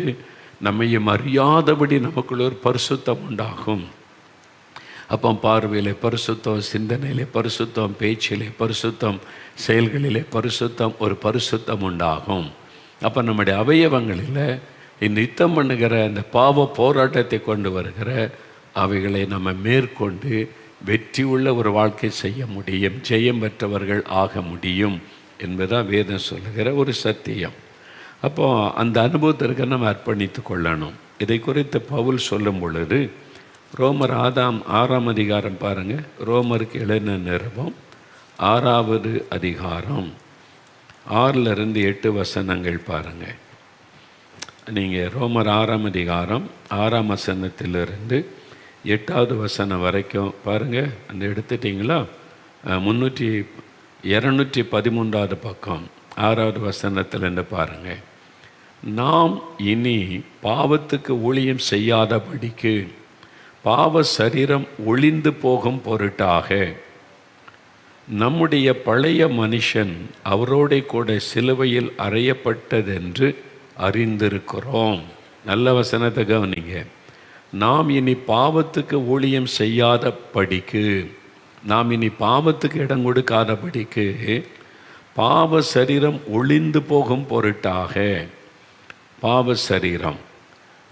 நம்மையும் அறியாதபடி நமக்குள்ள ஒரு பரிசுத்தம் உண்டாகும். அப்போ பார்வையிலே பரிசுத்தம், சிந்தனையிலே பரிசுத்தம், பேச்சிலே பரிசுத்தம், செயல்களிலே பரிசுத்தம், ஒரு பரிசுத்தம் உண்டாகும். அப்போ நம்முடைய அவயவங்களில் இந்த யுத்தம் பண்ணுகிற இந்த பாவ போராட்டத்தை கொண்டு வருகிற அவைகளை நம்ம மேற்கொண்டு வெற்றி உள்ள ஒரு வாழ்க்கை செய்ய முடியும், ஜெயம் பெற்றவர்கள் ஆக முடியும் என்பதாக வேதம் சொல்லுகிற ஒரு சத்தியம். அப்போது அந்த அனுபவத்திற்கு நம்ம அர்ப்பணித்து கொள்ளணும். இதை குறித்து பவுல் சொல்லும் பொழுது ரோமர் 6ஆம் அதிகாரம் பாருங்கள். ரோமருக்கு எழுதின நிருபம் 6வது அதிகாரம் 6லிருந்து 8 வசனங்கள் பாருங்கள். நீங்கள் ரோமர் 6ஆம் அதிகாரம் 6ஆம் வசனத்திலிருந்து 8வது வசனம் வரைக்கும் பாருங்கள். அந்த எடுத்துட்டிங்களா? 213வது பக்கம் 6வது வசனத்திலிருந்து பாருங்கள். நாம் இனி பாவத்துக்கு ஊழியம் செய்யாதபடிக்கு பாவ சரீரம் ஒளிந்து போகும் பொருட்டாக நம்முடைய பழைய மனுஷன் அவரோட கூட சிலுவையில் அறையப்பட்டதென்று அறிந்திருக்கிறோம். நல்ல வசனத்தை கவனிங்க. நாம் இனி பாவத்துக்கு ஊழியம் செய்யாதபடிக்கு, நாம் இனி பாவத்துக்கு இடம் கொடுக்காதபடிக்கு பாவ சரீரம் ஒளிந்து போகும் பொருட்டாக, பாவ சரீரம்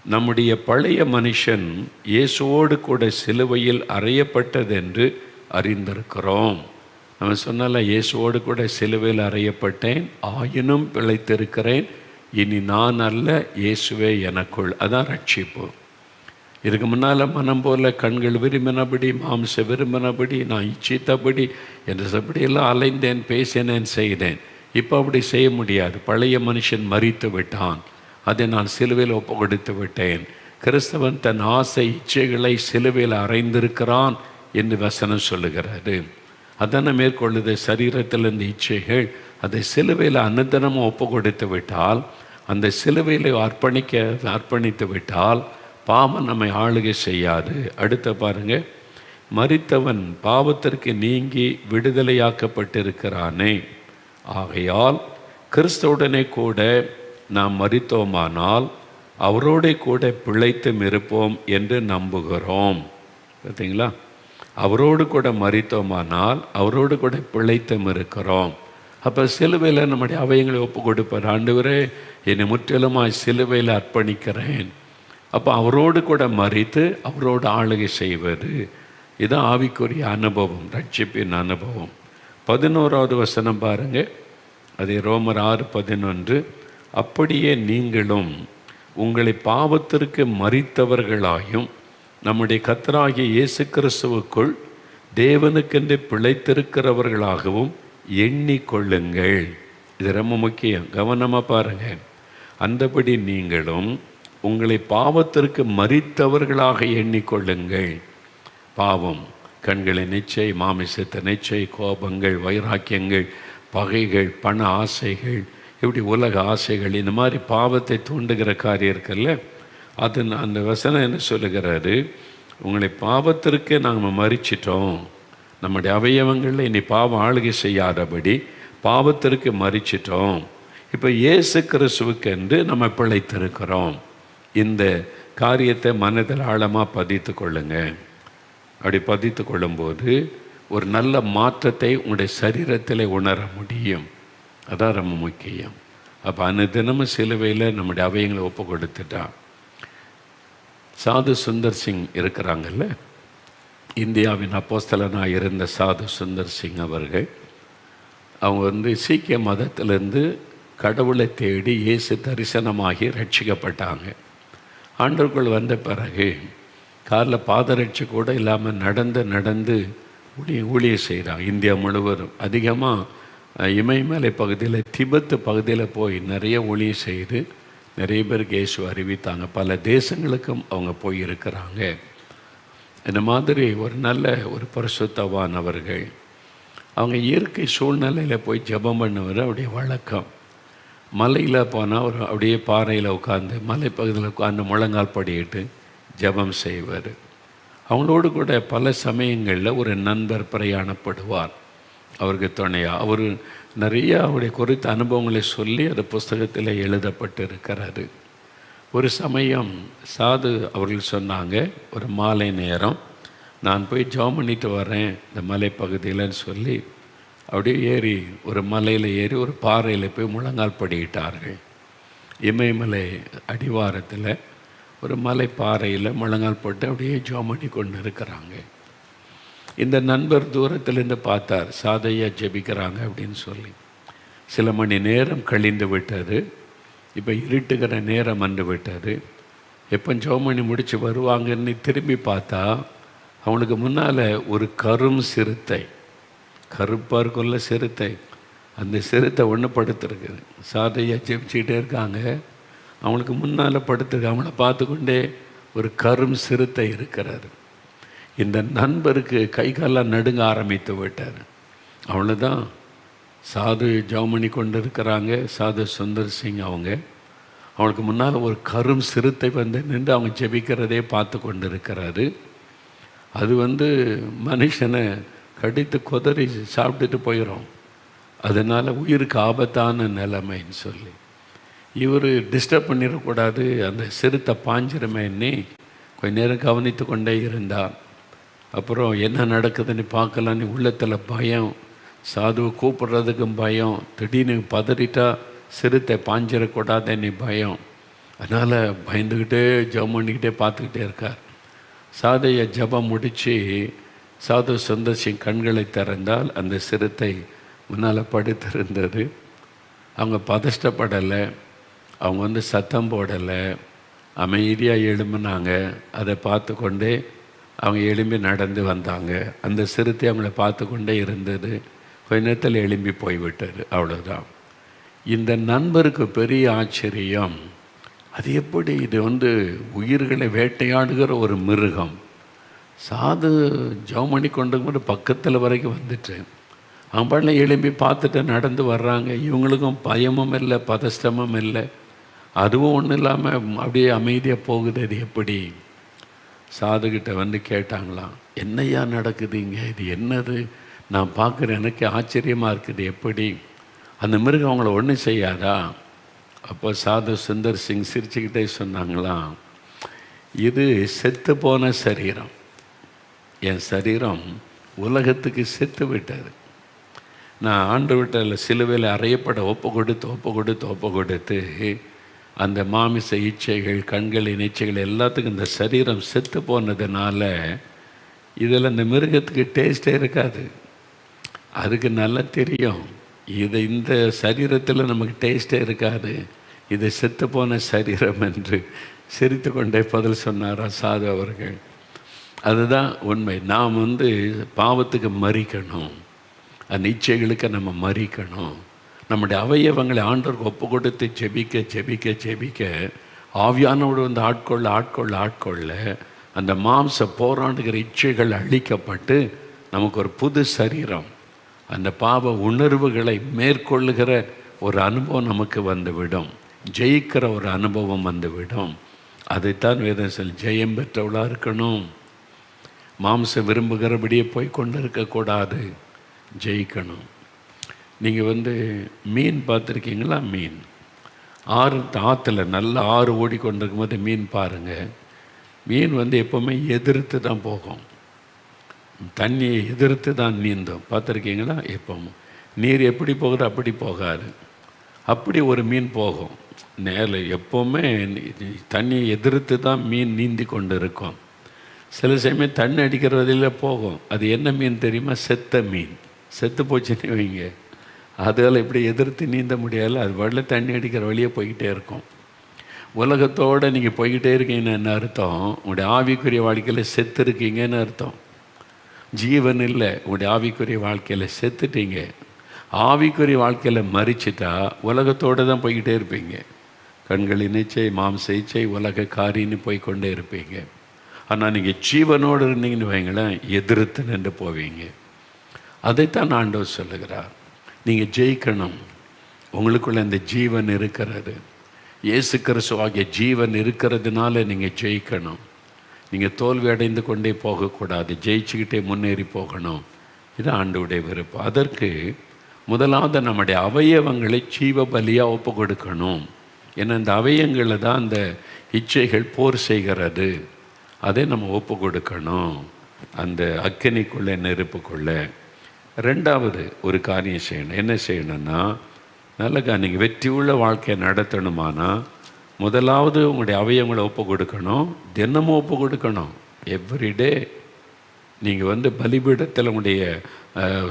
நம்முடைய பழைய மனுஷன் இயேசுவோடு கூட சிலுவையில் அறையப்பட்டதென்று அறிந்திருக்கிறோம். நம்ம சொன்னால இயேசுவோடு கூட சிலுவையில் அறையப்பட்டேன், ஆயினும் பிழைத்திருக்கிறேன், இனி நான் அல்ல இயேசுவே எனக்குள். அதான் ரட்சிப்பு. இதுக்கு முன்னால் மனம் போல கண்கள் விரும்பினபடி, மாம்ச விரும்பினபடி, நான் இச்சித்தபடி என்றபடியெல்லாம் அலைந்தேன், பேசினேன், செய்தேன். இப்போ அப்படி செய்ய முடியாது. பழைய மனுஷன் மரித்து விட்டான், அதை நான் சிலுவையில் ஒப்பு கொடுத்து விட்டேன். கிறிஸ்தவன் தன் ஆசை இச்சைகளை சிலுவையில் அறைந்திருக்கிறான் என்று வசனம் சொல்லுகிறாரு. அதனை மேற்கொள்ளுது. சரீரத்தில் இந்த இச்சைகள் அதை சிலுவையில் அனுதினமும் ஒப்பு கொடுத்து விட்டால், அந்த சிலுவையில் அர்ப்பணித்து விட்டால் பாவம் நம்மை ஆளுகை செய்யாது. அடுத்த பாருங்க, மரித்தவன் பாவத்திற்கு நீங்கி விடுதலையாக்கப்பட்டிருக்கிறானே, ஆகையால் கிறிஸ்துவுடனே கூட நாம் மரித்தோமானால் அவரோட கூட பிழைத்தும் இருப்போம் என்று நம்புகிறோம். பார்த்தீங்களா? அவரோடு கூட மரித்தோமானால் அவரோடு கூட பிழைத்தும் இருக்கிறோம். அப்போ சிலுவையில் நம்முடைய அவயங்களை ஒப்பு கொடுப்பார். ஆண்டவரே, என்னை முற்றிலுமாய் சிலுவையில் அர்ப்பணிக்கிறேன். அப்போ அவரோடு கூட மரித்து அவரோடு ஆளுகை செய்வது, இதுதான் ஆவிக்குரிய அனுபவம், ரட்சிப்பின் அனுபவம். 11வது வசனம் பாருங்க, அது ரோமர் 6:11. அப்படியே நீங்களும் உங்களை பாவத்திற்கு மரித்தவர்களாயும் நம்முடைய கர்த்தராகிய இயேசு கிறிஸ்துவுக்குள் தேவனுக்கென்று பிழைத்திருக்கிறவர்களாகவும் எண்ணிக்கொள்ளுங்கள். இது ரொம்ப முக்கியம், கவனமாக பாருங்கள். அந்தபடி நீங்களும் உங்களை பாவத்திற்கு மரித்தவர்களாக எண்ணிக்கொள்ளுங்கள். பாவம், கண்களின் இச்சை, மாமிசத்தின் இச்சை, கோபங்கள், வைராக்கியங்கள், பகைகள், பண ஆசைகள், இப்படி உலக ஆசைகள், இந்த மாதிரி பாவத்தை தூண்டுகிற காரியம் இருக்குல்ல, அது அந்த வசனம் என்ன சொல்லுகிறாரு? உங்களை பாவத்திற்கு நாங்கள் மரிச்சிட்டோம், நம்முடைய அவயவங்களில் இனி பாவம் ஆளுகை செய்யாதபடி பாவத்திற்கு மரிச்சிட்டோம். இப்போ இயேசு கிறிஸ்துவுக்கு என்று நம்ம பிழைத்திருக்கிறோம். இந்த காரியத்தை மனதில் ஆழமாக பதித்து கொள்ளுங்க. அப்படி பதித்து கொள்ளும்போது ஒரு நல்ல மாற்றத்தை உங்களுடைய சரீரத்தில் உணர முடியும். அதான் ரொம்ப முக்கியம். அப்போ அனுதினமும் சிலுவையில் நம்முடைய அவயங்களை ஒப்பு கொடுத்துட்டா. சாது சுந்தர் சிங் இருக்கிறாங்கல்ல, இந்தியாவின் அப்போஸ்தலனாக இருந்த சாது சுந்தர் சிங் அவர்கள், அவங்க சீக்கிய மதத்திலேருந்து கடவுளை தேடி இயேசு தரிசனமாகி ரட்சிக்கப்பட்டாங்க. ஆண்டவர்கள் வந்த பிறகு காலில் பாதரட்சி கூட இல்லாமல் நடந்து ஊழியம் செய்கிறாங்க. இந்தியா முழுவதும் அதிகமாக இமயமலை பகுதியில், திபெத்து பகுதியில் போய் நிறைய ஊழியம் செய்து நிறைய பேருக்கு இயேசு அறிவித்தாங்க. பல தேசங்களுக்கும் அவங்க போய் இருக்கிறாங்க. இந்த மாதிரி ஒரு நல்ல ஒரு பரிசுத்தவானவர்கள். அவங்க இயற்கை சூழ்நிலையில் போய் ஜெபம் பண்ணுவது அவருடைய வழக்கம். மலையில் போனால் ஒரு அப்படியே பாறையில் உட்காந்து, மலைப்பகுதியில் உட்காந்து முழங்கால் படியிட்டு ஜெபம் செய்வார். அவங்களோடு கூட பல சமயங்களில் ஒரு நண்பர் பிரயாணப்படுவார் அவருக்கு துணையாக. அவர் நிறைய அவருடைய குறித்த அனுபவங்களை சொல்லி அது புஸ்தகத்தில் எழுதப்பட்டு இருக்கிறாரு. ஒரு சமயம் சாது அவர்கள் சொன்னாங்க, ஒரு மாலை நேரம் நான் போய் ஜெபம் பண்ணிட்டு வரேன் இந்த மலைப்பகுதியில்னு சொல்லி அப்படியே ஒரு மலையில் ஏறி ஒரு பாறையில் போய் முழங்கால் படியிட்டார்கள். இமயமலை அடிவாரத்தில் ஒரு மலை பாறையில் முழங்கால் போட்டு அப்படியே ஜெபம் பண்ணி கொண்டு இருக்கிறாங்க. இந்த நண்பர் தூரத்திலேருந்து பார்த்தார், சாதையா ஜெபிக்கிறாங்க அப்படின்னு சொல்லி. சில மணி நேரம் கழிந்து விட்டது. இப்போ இருட்டுகிற நேரம் வந்து விட்டது. எப்போ ஜெபம் பண்ணி முடித்து வருவாங்கன்னு திரும்பி பார்த்தா அவனுக்கு முன்னால் ஒரு கரும் சிறுத்தை, கருப்பாக இருக்குள்ள சிறுத்தை, அந்த சிறுத்தை ஒன்று படுத்துருக்குது. சாதையா ஜெபிச்சுக்கிட்டே இருக்காங்க, அவனுக்கு முன்னால் படுத்துருக்கு. அவங்கள பார்த்து கொண்டே ஒரு கரும் சிறுத்தை இருக்கிறாரு. இந்த நண்பருக்கு கை காலெல்லாம் நடுங்க ஆரம்பித்து விட்டார். அவ்வளோதான், சாது ஜெபம் பண்ணி கொண்டு இருக்கிறாங்க. சாது சுந்தர் சிங் அவங்களுக்கு முன்னால் ஒரு கரும் சிறுத்தை வந்து நின்று அவங்க ஜெபிக்கிறதே பார்த்து கொண்டு இருக்கிறாரு. அது மனுஷனை கடித்து கொதறி சாப்பிட்டுட்டு போயிடும். அதனால் உயிருக்கு ஆபத்தான நிலைமைன்னு சொல்லி இவர் டிஸ்டர்ப் பண்ணிடக்கூடாது, அந்த சிறுத்தை பாஞ்சிருமேன்னு கொஞ்ச நேரம் கவனித்து கொண்டே இருந்தார். அப்புறம் என்ன நடக்குதுன்னு பார்க்கலான்னு உள்ளத்தில் பயம், சாதுவை கூப்பிட்றதுக்கும் பயம், திடீர்னு பதறிட்டா சிறுத்தை பாஞ்சிடக்கூடாதுன்னு பயம். அதனால் பயந்துக்கிட்டே ஜெபம் பண்ணிக்கிட்டே பார்த்துக்கிட்டே இருக்கார். சாதையை ஜெபம் முடித்து சாது சுந்தர் சிங் கண்களை திறந்தால் அந்த சிறுத்தை முன்னால் படுத்திருந்தது. அவங்க பதஷ்டப்படலை, அவங்க சத்தம் போடலை, அமைதியாக எழும்பினாங்க. அதை பார்த்து கொண்டே அவங்க எழும்பி நடந்து வந்தாங்க. அந்த சிறுத்தை அவங்கள பார்த்து கொண்டே இருந்தது. கொஞ்ச நேரத்தில் எழும்பி போய்விட்டார். அவ்வளோதான். இந்த நண்பருக்கு பெரிய ஆச்சரியம், அது எப்படி இது உயிர்களை வேட்டையாடுகிற ஒரு மிருகம். சாது ஜெபம் பண்ணி கொண்டு பக்கத்தில் வரைக்கும் வந்துட்டேன். அவங்க பாட்டில் எழும்பி பார்த்துட்டு நடந்து வர்றாங்க. இவங்களுக்கும் பயமும் இல்லை, பதஷ்டமும் இல்லை, அதுவும் ஒன்றும் இல்லாமல் அப்படியே அமைதியாக போகுது. அது எப்படி? சாதுகிட்ட வந்து கேட்டாங்களாம், என்னையா நடக்குதுங்க, இது என்னது? நான் பார்க்குறேன், எனக்கு ஆச்சரியமாக இருக்குது, எப்படி? அந்த மிருகம் அவங்கள ஒன்றும் செய்யாதா? அப்போ சாது சுந்தர் சிங் சிரிச்சுக்கிட்டே சொன்னாங்களாம், இது செத்து போன சரீரம், என் சரீரம் உலகத்துக்கு செத்து விட்டது. நான் ஆண்டவர்கிட்ட சிலுவையில் அறையப்பட ஒப்பு கொடுத்து அந்த மாமிச இச்சைகள், கண்களின் இச்சைகள் எல்லாத்துக்கும் இந்த சரீரம் செத்து போனதுனால இதில் இந்த மிருகத்துக்கு டேஸ்ட்டே இருக்காது. அதுக்கு நல்லா தெரியும், இந்த சரீரத்தில் நமக்கு டேஸ்ட்டே இருக்காது, இது செத்து போன சரீரம் என்று சிரித்து கொண்டே பதில் சொன்னாரா சாது அவர்கள். அதுதான் உண்மை. நாம் பாவத்துக்கு மறிக்கணும், அந்த இச்சைகளுக்கு நம்ம மறிக்கணும். நம்முடைய அவயவங்களை ஆண்டவருக்கு ஒப்பு கொடுத்து ஜெபிக்க ஆவியானோடு ஆட்கொள்ள அந்த மாம்ச போராடுகிற இச்சைகள் அழிக்கப்பட்டு நமக்கு ஒரு புது சரீரம், அந்த பாவ உணர்வுகளை மேற்கொள்ளுகிற ஒரு அனுபவம் நமக்கு வந்துவிடும், ஜெயிக்கிற ஒரு அனுபவம் வந்துவிடும். அதைத்தான் வேதம் சொல்லி ஜெயம் பெற்றவளாக இருக்கணும். மாம்சம் விரும்புகிறபடியே போய் கொண்டு இருக்கக்கூடாது, ஜெயிக்கணும். நீங்கள் மீன் பார்த்துருக்கீங்களா? மீன் ஆற்றுல நல்ல ஆறு ஓடிக்கொண்டிருக்கும் போது மீன் பாருங்கள். மீன் எப்போவுமே எதிர்த்து தான் போகும், தண்ணியை எதிர்த்து தான் நீந்தும். பார்த்துருக்கீங்களா? எப்பவும் நீர் எப்படி போகுதோ அப்படி போகாது, அப்படி ஒரு மீன் போகும். எப்போவுமே தண்ணியை எதிர்த்து தான் மீன் நீந்தி கொண்டு இருக்கும். சில சமயம் தண்ணி அடிக்கிற வழியில் போகும். அது என்ன மீன் தெரியுமா? செத்த மீன். செத்து போச்சுன்னு வைங்க, அதில் இப்படி எதிர்த்து நீந்த முடியாது, அது வழியில் தண்ணி அடிக்கிற வழியே போய்கிட்டே இருக்கும். உலகத்தோடு நீங்கள் போய்கிட்டே இருக்கீங்கன்னு என்ன அர்த்தம்? உங்களுடைய ஆவிக்குரிய வாழ்க்கையில் செத்து இருக்கீங்கன்னு அர்த்தம். ஜீவன் இல்லை, உங்களுடைய ஆவிக்குரிய வாழ்க்கையில் செத்துட்டீங்க. ஆவிக்குரிய வாழ்க்கையில் மறிச்சிட்டா உலகத்தோடு தான் போய்கிட்டே இருப்பீங்க. கண்களின் இச்சை, மாம்ச இச்சை, உலக காரின்னு போய்கொண்டே இருப்பீங்க. ஆனால் நீங்கள் ஜீவனோடு இருந்தீங்கன்னு வைங்களேன், எதிர்த்து நின்று போவீங்க. அதைத்தான் ஆண்டவர் சொல்லுகிறார். நீங்கள் ஜெயிக்கணும், உங்களுக்குள்ள இந்த ஜீவன் இருக்கிறது, இயேசு கிறிஸ்து ஆகிய ஜீவன் இருக்கிறதுனால நீங்கள் ஜெயிக்கணும். நீங்கள் தோல்வி அடைந்து கொண்டே போகக்கூடாது, ஜெயிச்சுக்கிட்டே முன்னேறி போகணும். இது ஆண்டவருடைய விருப்பம். அதற்கு முதலாவது நம்முடைய அவயவங்களை ஜீவ பலியாக ஒப்பு கொடுக்கணும். ஏன்னா இந்த அவயங்களில் தான் அந்த இச்சைகள் போர் செய்கிறது. அதை நம்ம ஒப்பு கொடுக்கணும் அந்த அக்கினிக்குள்ளே, நெருப்புக்குள்ளே. ரெண்டாவது ஒரு காரியம் செய்யணும். என்ன செய்யணும்னா, நல்ல நீங்கள் வெற்றி உள்ள வாழ்க்கையை நடத்தணுமானா முதலாவது உங்களுடைய அவயவங்களை ஒப்பு கொடுக்கணும். தினமும் ஒப்பு கொடுக்கணும். எவ்ரிடே நீங்கள் பலிபீடத்தில் உங்களுடைய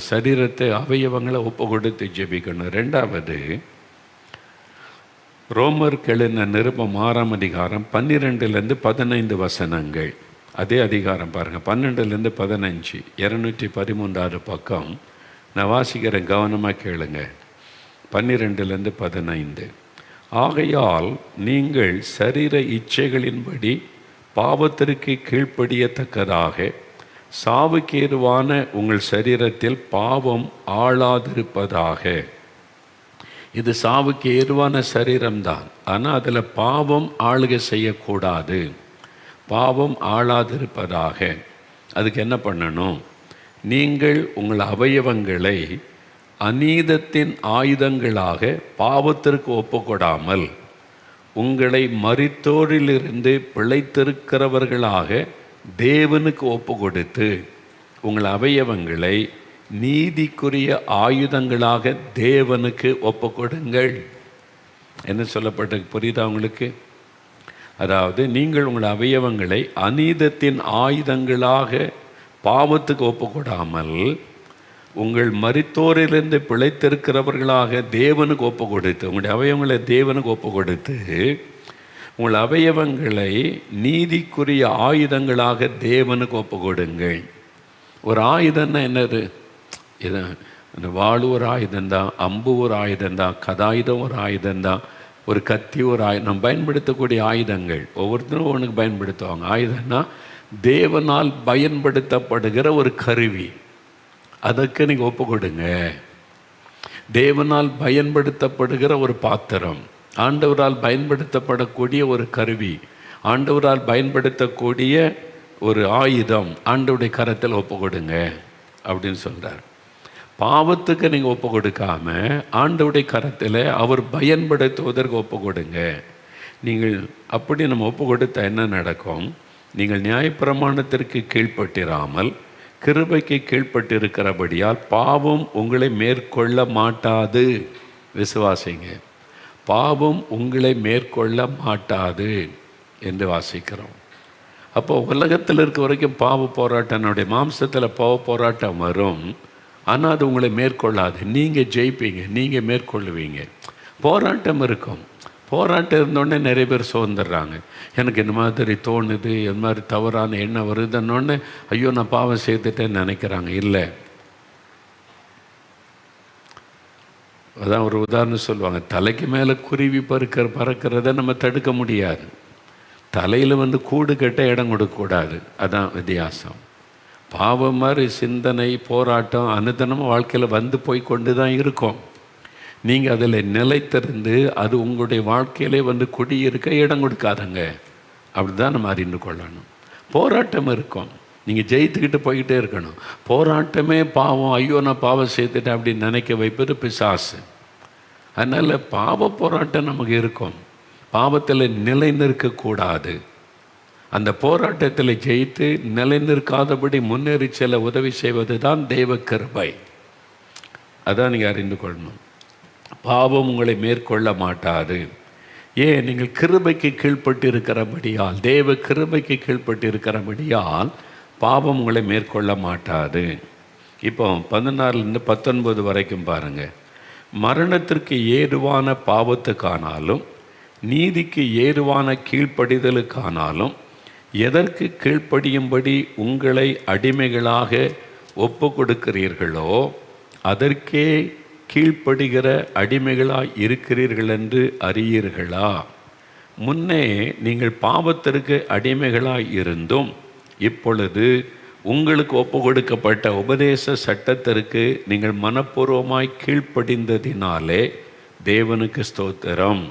சரீரத்தை, அவயவங்களை ஒப்பு கொடுத்து ஜெபிக்கணும். ரெண்டாவது, ரோமருக்கு எழுதின நிருபம் 6ஆம் அதிகாரம் 12-15 வசனங்கள். அதே அதிகாரம் பாருங்கள், 12-15, 213 பக்கம். நான் வாசிக்கிறேன், கவனமாக கேளுங்க. 12-15. ஆகையால் நீங்கள் சரீர இச்சைகளின்படி பாவத்திற்கு கீழ்ப்படியத்தக்கதாக சாவுக்கேதுவான உங்கள் சரீரத்தில் பாவம் ஆளாதிருப்பதாக. இது சாவுக்கு ஏதுவான சரீரம்தான், ஆனால் அதில் பாவம் ஆளுகை செய்யக்கூடாது, பாவம் ஆளாதிருப்பதாக. அதுக்கு என்ன பண்ணணும்? நீங்கள் உங்கள் அவயவங்களை அநீதத்தின் ஆயுதங்களாக பாவத்திற்கு ஒப்புக்கொடாமல் உங்களை மரித்தோரிலிருந்து பிழைத்திருக்கிறவர்களாக தேவனுக்கு ஒப்பு கொடுத்து உங்கள் அவயவங்களை நீதிக்குரிய ஆயுதங்களாக தேவனுக்கு ஒப்பு கொடுங்கள். என்ன சொல்லப்பட்ட புரியுதா உங்களுக்கு? அதாவது நீங்கள் உங்கள் அவயவங்களை அநீதத்தின் ஆயுதங்களாக பாவத்துக்கு ஒப்புக்கொடாமல் உங்கள் மரித்தோரிலிருந்து பிழைத்திருக்கிறவர்களாக தேவனுக்கு ஒப்பு கொடுத்து, உங்களுடைய அவயவங்களை தேவனுக்கு ஒப்பு கொடுத்து உங்கள் அவயவங்களை நீதிக்குரிய ஆயுதங்களாக தேவனுக்கு ஒப்பு கொடுங்கள். ஒரு ஆயுதம்னா என்னது? இது அந்த வாள் ஒரு ஆயுதந்தான், அம்பு ஒரு ஆயுதந்தான், கதாயுதம் ஒரு ஆயுதந்தான், ஒரு கத்தி ஒரு ஆயுதம். நம்ம பயன்படுத்தக்கூடிய ஆயுதங்கள் ஒவ்வொருத்தரும் ஒன்றுக்கு பயன்படுத்துவாங்க. ஆயுதம்னா தேவனால் பயன்படுத்தப்படுகிற ஒரு கருவி. அதற்கு நீங்கள் ஒப்பு கொடுங்க. தேவனால் பயன்படுத்தப்படுகிற ஒரு பாத்திரம், ஆண்டவரால் பயன்படுத்தப்படக்கூடிய ஒரு கருவி, ஆண்டவரால் பயன்படுத்தக்கூடிய ஒரு ஆயுதம் ஆண்டவருடைய கரத்தில் ஒப்பு கொடுங்க அப்படின்னு சொல்கிறார். பாவத்துக்கு நீங்கள் ஒப்பு கொடுக்காம ஆண்டவருடைய கரத்தில் அவர் பயன்படுத்துவதற்கு ஒப்பு கொடுங்க. நீங்கள் அப்படி நம்ம ஒப்பு கொடுத்தா என்ன நடக்கும்? நீங்கள் நியாயப்பிரமாணத்திற்கு கீழ்ப்பட்டிராமல் கிருபைக்கு கீழ்ப்பட்டிருக்கிறபடியால் பாவம் உங்களை மேற்கொள்ள மாட்டாது. விசுவாசிங்க, பாவம் உங்களை மேற்கொள்ள மாட்டாது என்று வாசிக்கிறோம். அப்போ உலகத்தில் இருக்க வரைக்கும் பாவ போராட்டம், என்னுடைய மாம்சத்தில் பாவ போராட்டம் வரும். ஆனால் அது உங்களை மேற்கொள்ளாது. நீங்கள் ஜெயிப்பீங்க, நீங்கள் மேற்கொள்ளுவீங்க. போராட்டம் இருக்கும். போராட்டம் இருந்தோடனே நிறைய பேர் சோர்ந்துடுறாங்க. எனக்கு இந்த மாதிரி தோணுது, இந்த மாதிரி தவறான எண்ணம் வருதுன்னொடனே ஐயோ நான் பாவம் செய்துட்டேன்னு நினைக்கிறாங்க. இல்லை, அதான் ஒரு உதாரணம் சொல்லுவாங்க, தலைக்கு மேலே குருவி பறக்கிறத நம்ம தடுக்க முடியாது. தலையில் கூடு கட்ட இடம் கொடுக்கக்கூடாது. அதான் வித்தியாசம். பாவம் மாதிரி சிந்தனை போராட்டம் அனுதினமும் வாழ்க்கையில் வந்து போய் கொண்டு தான் இருக்கும். நீங்கள் அதில் நிலைத்திருந்து அது உங்களுடைய வாழ்க்கையிலே குடியிருக்க இடம் கொடுக்காதங்க. அப்படி தான் நம்ம அறிந்து கொள்ளணும். போராட்டம் இருக்கும், நீங்கள் ஜெயித்துக்கிட்டு போய்கிட்டே இருக்கணும். போராட்டமே பாவம், ஐயோ நான் பாவம் செய்துட்டேன் அப்படின்னு நினைக்க வைப்பது பிசாசு. அதனால் பாவ போராட்டம் நமக்கு இருக்கும். பாவத்தில் நிலை நிற்கக்கூடாது. அந்த போராட்டத்தில் ஜெயித்து நிலை நிற்காதபடி முன்னேறி செல்ல உதவி செய்வது தான் தெய்வ கிருபை. அதான் நீங்கள் அறிந்து கொள்ளணும். பாவம் உங்களை மேற்கொள்ள மாட்டாது. ஏன்? நீங்கள் கிருபைக்கு கீழ்ப்பட்டிருக்கிறபடியால், தேவ கிருபைக்கு கீழ்ப்பட்டிருக்கிறபடியால் பாவம் உங்களை மேற்கொள்ள மாட்டாது. இப்போ 16 19 வரைக்கும் பாருங்கள். மரணத்திற்கு ஏதுவான பாவத்துக்கானாலும் நீதிக்கு ஏதுவான கீழ்ப்படிதலுக்கானாலும் எதற்கு கீழ்ப்படியும்படி உங்களை அடிமைகளாக ஒப்பு கொடுக்கிறீர்களோ அதற்கே கீழ்ப்படுகிற அடிமைகளாய் இருக்கிறீர்கள் என்று அறியீர்களா? முன்னே நீங்கள் பாவத்திற்கு அடிமைகளாய் இருந்தும் இப்பொழுது உங்களுக்கு ஒப்பு கொடுக்கப்பட்ட உபதேச சட்டத்திற்கு நீங்கள் மனப்பூர்வமாய் கீழ்ப்படிந்ததினாலே தேவனுக்கு ஸ்தோத்திரம்.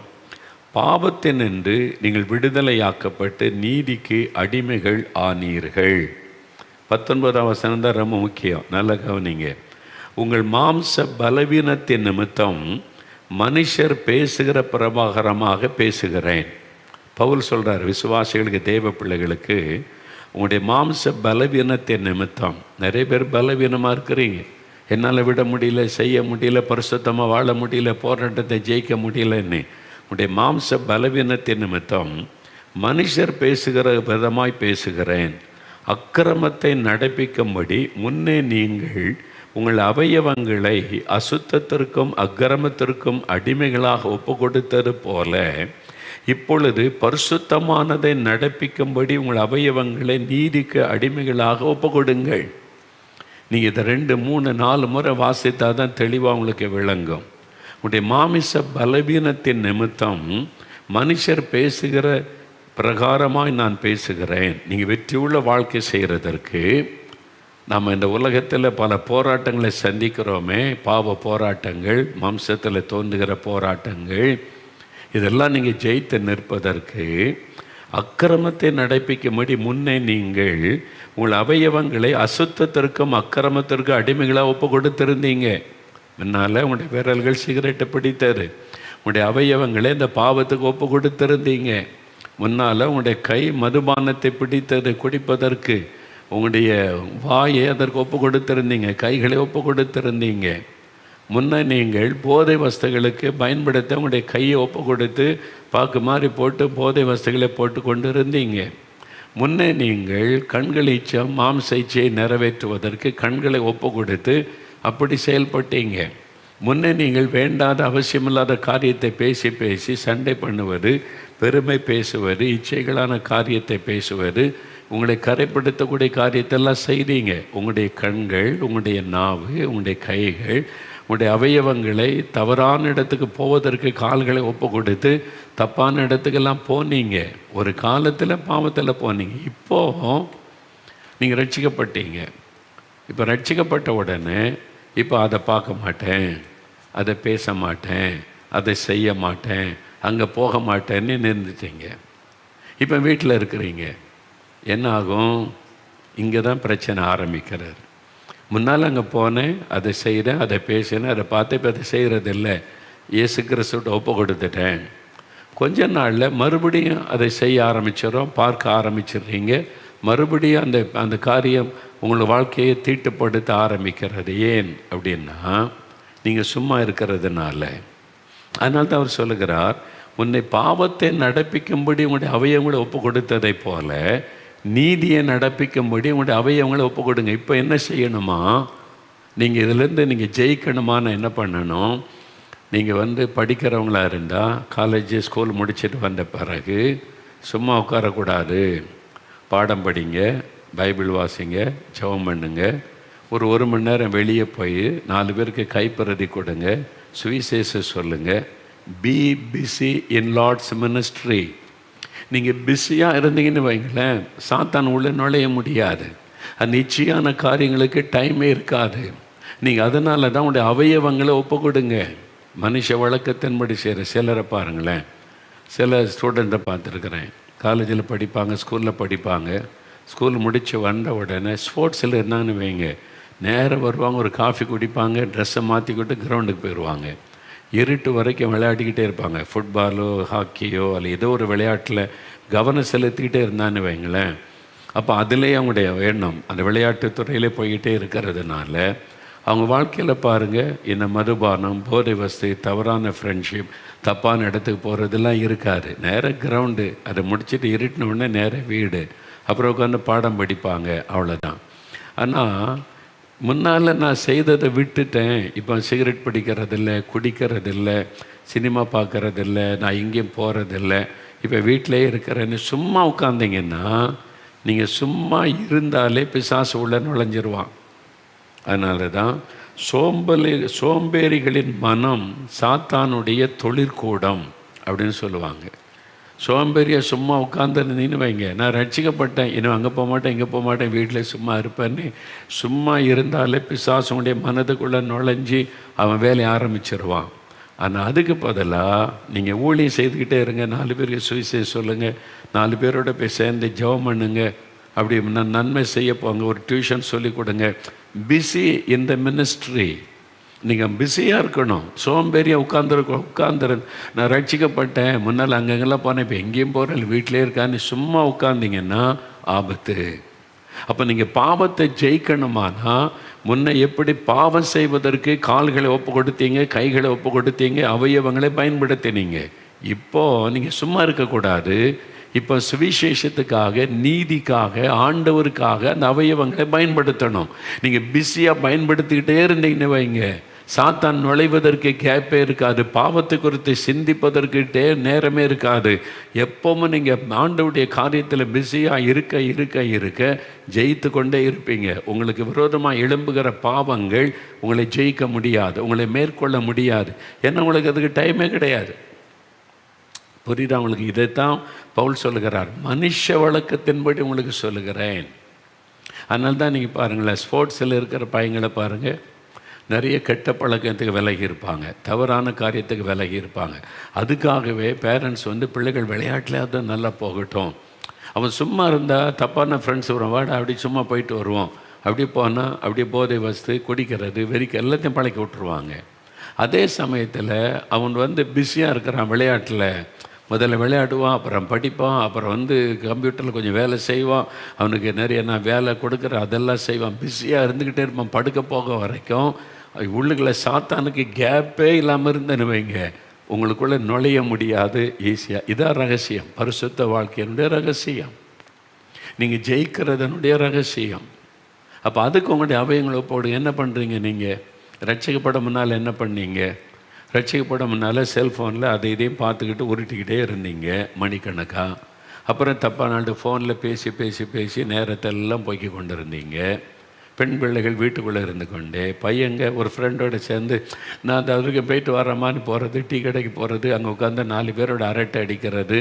பாவத்தினின்று நீங்கள் விடுதலையாக்கப்பட்டு நீதிக்கு அடிமைகள் ஆனீர்கள். 19ஆம் வசனம் தான் ரொம்ப முக்கியம், நல்ல கவனிங்க. உங்கள் மாம்ச பலவீனத்தின் நிமித்தம் மனுஷர் பேசுகிற பிரபாகரமாக பேசுகிறேன். பவுல் சொல்கிறார் விசுவாசிகளுக்கு, தேவ பிள்ளைகளுக்கு, உங்களுடைய மாம்ச பலவீனத்தின் நிமித்தம், நிறைய பேர் பலவீனமாக இருக்கிறீங்க, என்னால் விட முடியல, செய்ய முடியல, பரிசுத்தமாக வாழ முடியல, போராட்டத்தை ஜெயிக்க முடியலன்னு. உங்களுடைய மாம்ச பலவீனத்தின் நிமித்தம் மனுஷர் பேசுகிற விதமாய் பேசுகிறேன். அக்கிரமத்தை நடப்பிக்கும்படி முன்னே நீங்கள் உங்கள் அவயவங்களை அசுத்தத்திற்கும் அக்கிரமத்திற்கும் அடிமைகளாக ஒப்பு கொடுத்தது போல இப்பொழுது பரிசுத்தமானதை நடப்பிக்கும்படி உங்கள் அவயவங்களை நீதிக்கு அடிமைகளாக ஒப்பு கொடுங்கள். நீங்கள் இதை 2 3 4 முறை வாசித்தால் தான் தெளிவாக உங்களுக்கு விளங்கும். உங்களுடைய மாமிச பலவீனத்தின் நிமித்தம் மனுஷர் பேசுகிற பிரகாரமாய் நான் பேசுகிறேன். நீங்கள் வெற்றியுள்ள வாழ்க்கை செய்கிறதற்கு நம்ம இந்த உலகத்தில் பல போராட்டங்களை சந்திக்கிறோமே, பாவ போராட்டங்கள், மாம்சத்தில் தோன்றுகிற போராட்டங்கள், இதெல்லாம் நீங்கள் ஜெயித்து நிற்பதற்கு அக்கிரமத்தை நடப்பிக்கும்படி முன்னே நீங்கள் உங்கள் அவயவங்களை அசுத்தத்திற்கும் அக்கிரமத்திற்கும் அடிமைகளாக ஒப்பு கொடுத்திருந்தீங்க. முன்னால் உங்களுடைய விரல்கள் சிகரெட்டை பிடித்தது, உங்களுடைய அவயவங்களை இந்த பாவத்துக்கு ஒப்பு கொடுத்திருந்தீங்க. முன்னால் உங்களுடைய கை மதுபானத்தை பிடித்தது குடிப்பதற்கு, உங்களுடைய வாயை அதற்கு ஒப்பு கொடுத்திருந்தீங்க, கைகளை ஒப்பு கொடுத்திருந்தீங்க. முன்னே நீங்கள் போதை வஸ்துகளுக்கு பயன்படுத்த உங்களுடைய கையை ஒப்பு கொடுத்து பாக்கு மாதிரி போட்டு போதை வஸ்துகளை போட்டு கொண்டு இருந்தீங்க. முன்னே நீங்கள் கண்கள் இச்சம் மாம்ச இச்சையை நிறைவேற்றுவதற்கு கண்களை ஒப்பு கொடுத்து அப்படி செயல்பட்டீங்க. முன்னே நீங்கள் வேண்டாத அவசியமில்லாத காரியத்தை பேசி பேசி சண்டை பண்ணுவது, பெருமை பேசுவது, இச்சைகளான காரியத்தை பேசுவது, உங்களை கரைப்படுத்தக்கூடிய காரியத்தெல்லாம் செய்தீங்க. உங்களுடைய கண்கள், உங்களுடைய நாவு, உங்களுடைய கைகள், உங்களுடைய அவயவங்களை தவறான இடத்துக்கு போவதற்கு கால்களை ஒப்பு கொடுத்து தப்பான இடத்துக்கெல்லாம் போனீங்க. ஒரு காலத்தில் பாவத்தில் போனீங்க. இப்போது நீங்கள் ரட்சிக்கப்பட்டீங்க. இப்போ ரட்சிக்கப்பட்ட உடனே இப்போ அதை பார்க்க மாட்டேன், அதை பேச மாட்டேன், அதை செய்ய மாட்டேன், அங்கே போக மாட்டேன்னு நின்றுட்டீங்க. இப்போ வீட்டில் இருக்கிறீங்க, என்ன ஆகும்? இங்கே தான் பிரச்சனை ஆரம்பிக்கிறார். முன்னால் அங்கே போனேன், அதை செய்கிறேன், அதை பேசினேன், அதை பார்த்து இப்போ அதை செய்கிறதில்ல, இயேசு கிறிஸ்துவிட்ட ஒப்பு கொடுத்துட்டேன். கொஞ்ச நாளில் மறுபடியும் அதை செய்ய ஆரம்பிச்சிடறோம், பார்க்க ஆரம்பிச்சிடுறீங்க. மறுபடியும் அந்த அந்த காரியம் உங்களோட வாழ்க்கையை தீட்டுப்படுத்த ஆரம்பிக்கிறது. ஏன் அப்படின்னா நீங்கள் சும்மா இருக்கிறதுனால. அதனால தான் அவர் சொல்லுகிறார், உன்னை பாவத்தை நடப்பிக்கும்படி உங்களுடைய அவயவங்களை ஒப்பு கொடுத்ததை போல நீதியை நடப்பிக்கும்படி உங்களுடைய அவயவங்களை ஒப்பு கொடுங்க. இப்போ என்ன செய்யணுமா? நீங்கள் இதிலேருந்து நீங்கள் ஜெயிக்கணுமான்னு என்ன பண்ணணும்? நீங்கள் படிக்கிறவங்களா இருந்தால் காலேஜ் ஸ்கூல் முடிச்சுட்டு வந்த பிறகு சும்மா உட்காரக்கூடாது. பாடம் படிங்க, பைபிள் வாசிங்க, ஜெபம் பண்ணுங்க. ஒரு மணி நேரம் வெளியே போய் 4 பேருக்கு கைப்பிரதி கொடுங்க, சுவிசேஷம் சொல்லுங்கள். Be busy in Lord's ministry. நீங்கள் பிஸியாக இருந்தீங்கன்னு வைங்களேன், சாத்தான் உள்ள நுழைய முடியாது. அது நிச்சயமான காரியங்களுக்கு டைமே இருக்காது. நீங்கள் அதனால தான் உங்களுடைய அவயவங்களை ஒப்பு கொடுங்க. மனுஷ வழக்கத்தின்படி செய்கிற சிலரை பாருங்களேன். சில ஸ்டூடெண்ட்டை பார்த்துருக்குறேன், காலேஜில் படிப்பாங்க, ஸ்கூலில் படிப்பாங்க. ஸ்கூல் முடித்து வந்த உடனே ஸ்போர்ட்ஸில் இருந்தாங்கன்னு வைங்க, நேராக வருவாங்க, ஒரு காஃபி குடிப்பாங்க, ட்ரெஸ்ஸை மாற்றிக்கிட்டு கிரவுண்டுக்கு போயிடுவாங்க. இருட்டு வரைக்கும் விளையாடிக்கிட்டே இருப்பாங்க. ஃபுட்பாலோ ஹாக்கியோ அல்ல ஏதோ ஒரு விளையாட்டில் கவனம் செலுத்திக்கிட்டே இருந்தான்னு வைங்களேன். அப்போ அதிலே அவங்களுடைய எண்ணம் அந்த விளையாட்டு துறையிலே போய்கிட்டே இருக்கிறதுனால அவங்க வாழ்க்கையில் பாருங்கள், இந்த மதுபானம், போதை வஸ்து, தவறான ஃப்ரெண்ட்ஷிப், தப்பான இடத்துக்கு போகிறதெல்லாம் இருக்காது. நேராக கிரவுண்டு, அதை முடிச்சுட்டு இருட்டின உடனே நேராக வீடு, அப்புறம் உட்காந்து பாடம் படிப்பாங்க, அவ்வளோதான். ஆனால் முன்னால் நான் செய்ததை விட்டுட்டேன். இப்போ சிகரெட் பிடிக்கிறதில்ல, குடிக்கிறதில்ல, சினிமா பார்க்குறதில்ல, நான் எங்கேயும் போகிறதில்ல, இப்போ வீட்டிலே இருக்கிறேன்னு சும்மா உட்காந்திங்கன்னா, நீங்கள் சும்மா இருந்தாலே பிசாசு உள்ள நுழைஞ்சிருவான். அதனால தான் சோம்பேறிகளின் மனம் சாத்தானுடைய தொழிற்கூடம் அப்படின்னு சொல்லுவாங்க. சோம்பேறியாக சும்மா உட்காந்துருந்தீங்கன்னு வைங்க, நான் ரட்சிக்கப்பட்டேன், இன்னும் அங்கே போக மாட்டேன், இங்கே போக மாட்டேன், வீட்டில் சும்மா இருப்பேன்னு சும்மா இருந்தாலே பிசாசுடைய மனதுக்குள்ளே நுழைஞ்சி அவன் வேலையை ஆரம்பிச்சிருவான். ஆனால் அதுக்கு பதிலாக நீங்கள் ஊழியம் செய்துக்கிட்டே இருங்க, 4 பேருக்கு சுவிசேஷம் சொல்லுங்கள், 4 பேரோட போய் சேர்ந்து ஜெபம் பண்ணுங்க, அப்படி நன்மை செய்ய போங்க, ஒரு டியூஷன் சொல்லி கொடுங்க. Busy in the ministry. நீங்கள் பிஸியாக இருக்கணும். சோம்பேறியாக உட்காந்துரு நான் ரட்சிக்கப்பட்டேன், முன்னால் அங்கங்கெல்லாம் போனேன், இப்போ எங்கேயும் போகிறேன், வீட்டிலே இருக்கான்னு சும்மா உட்காந்திங்கன்னா ஆபத்து. அப்போ நீங்கள் பாவத்தை ஜெயிக்கணுமானா முன்ன எப்படி பாவம் செய்வதற்கு கால்களை ஒப்பு கொடுத்தீங்க, கைகளை ஒப்பு கொடுத்தீங்க, அவயவங்களை பயன்படுத்தினீங்க. இப்போது நீங்கள் சும்மா இருக்கக்கூடாது. இப்போ சுவிசேஷத்துக்காக, நீதிக்காக, ஆண்டவருக்காக அந்த அவயவங்களை பயன்படுத்தணும். நீங்கள் பிஸியாக பயன்படுத்திக்கிட்டே இருந்தீங்கன்னு வைங்க, சாத்தான் நுழைவதற்கு கேப்பே இருக்காது, பாவத்தை குறித்து சிந்திப்பதற்கு நேரமே இருக்காது. எப்பவும் நீங்கள் ஆண்டவருடைய காரியத்தில் பிஸியாக இருக்க இருக்க இருக்க ஜெயித்து கொண்டே இருப்பீங்க. உங்களுக்கு விரோதமாக எழும்புகிற பாவங்கள் உங்களை ஜெயிக்க முடியாது, உங்களை மேற்கொள்ள முடியாது. ஏன்னா உங்களுக்கு அதுக்கு டைமே கிடையாது. புரியுதா உங்களுக்கு? இதைத்தான் பவுல் சொல்லுகிறார், மனுஷ வழக்கத்தின்படி உங்களுக்கு சொல்லுகிறேன். அதனால தான் நீங்கள் பாருங்களேன், ஸ்போர்ட்ஸில் இருக்கிற பையங்களை பாருங்கள், நிறைய கெட்ட பழக்கத்துக்கு விலகி இருப்பாங்க, தவறான காரியத்துக்கு விலகி இருப்பாங்க. அதுக்காகவே பேரண்ட்ஸ் பிள்ளைகள் விளையாட்டுலையாவது நல்லா போகட்டும், அவன் சும்மா இருந்தால் தப்பான ஃப்ரெண்ட்ஸ் வரும், வாடா அப்படி சும்மா போயிட்டு வருவோம், அப்படி போனால் அப்படியே போதை வஸ்து, குடிக்கிறது, வெறிக்க எல்லாத்தையும் பழக்கி விட்டுருவாங்க. அதே சமயத்தில் அவன் பிஸியாக இருக்கிறான் விளையாட்டில், முதல்ல விளையாடுவான், அப்புறம் படிப்பான், அப்புறம் கம்ப்யூட்டரில் கொஞ்சம் வேலை செய்வான், அவனுக்கு நிறைய நான் வேலை கொடுக்குறேன், அதெல்லாம் செய்வான், பிஸியாக இருந்துக்கிட்டே இருப்பான். படுக்க போக வரைக்கும் உள்ளுக்குள்ள சாத்தானுக்கு கேப்பே இல்லாமல் இருந்தேன்னு வைங்க, உங்களுக்குள்ளே நுழைய முடியாது ஈஸியாக. இதான் ரகசியம், பரிசுத்த வாழ்க்கையினுடைய ரகசியம், நீங்கள் ஜெயிக்கிறதனுடைய ரகசியம். அப்போ அதுக்கு உங்களுடைய அவயங்களை போடு. என்ன பண்ணுறீங்க? நீங்கள் ரட்சிக்கப்பட முன்னால் என்ன பண்ணீங்க? ரட்சிக்கப்பட முன்னால் செல்ஃபோனில் அதை இதையும் பார்த்துக்கிட்டு உருட்டிக்கிட்டே இருந்தீங்க மணிக்கணக்காக. அப்புறம் தப்பான ஃபோனில் பேசி பேசி பேசி நேரத்தெல்லாம் போய்க்கு கொண்டு இருந்தீங்க. பெண் பிள்ளைகள் வீட்டுக்குள்ளே இருந்து கொண்டு, பையங்க ஒரு ஃப்ரெண்டோடு சேர்ந்து நான் அந்த அவருக்கு போயிட்டு வரமான்னு போகிறது, டீ கடைக்கு போகிறது, அங்கே உட்காந்து 4 பேரோட அரட்டை அடிக்கிறது,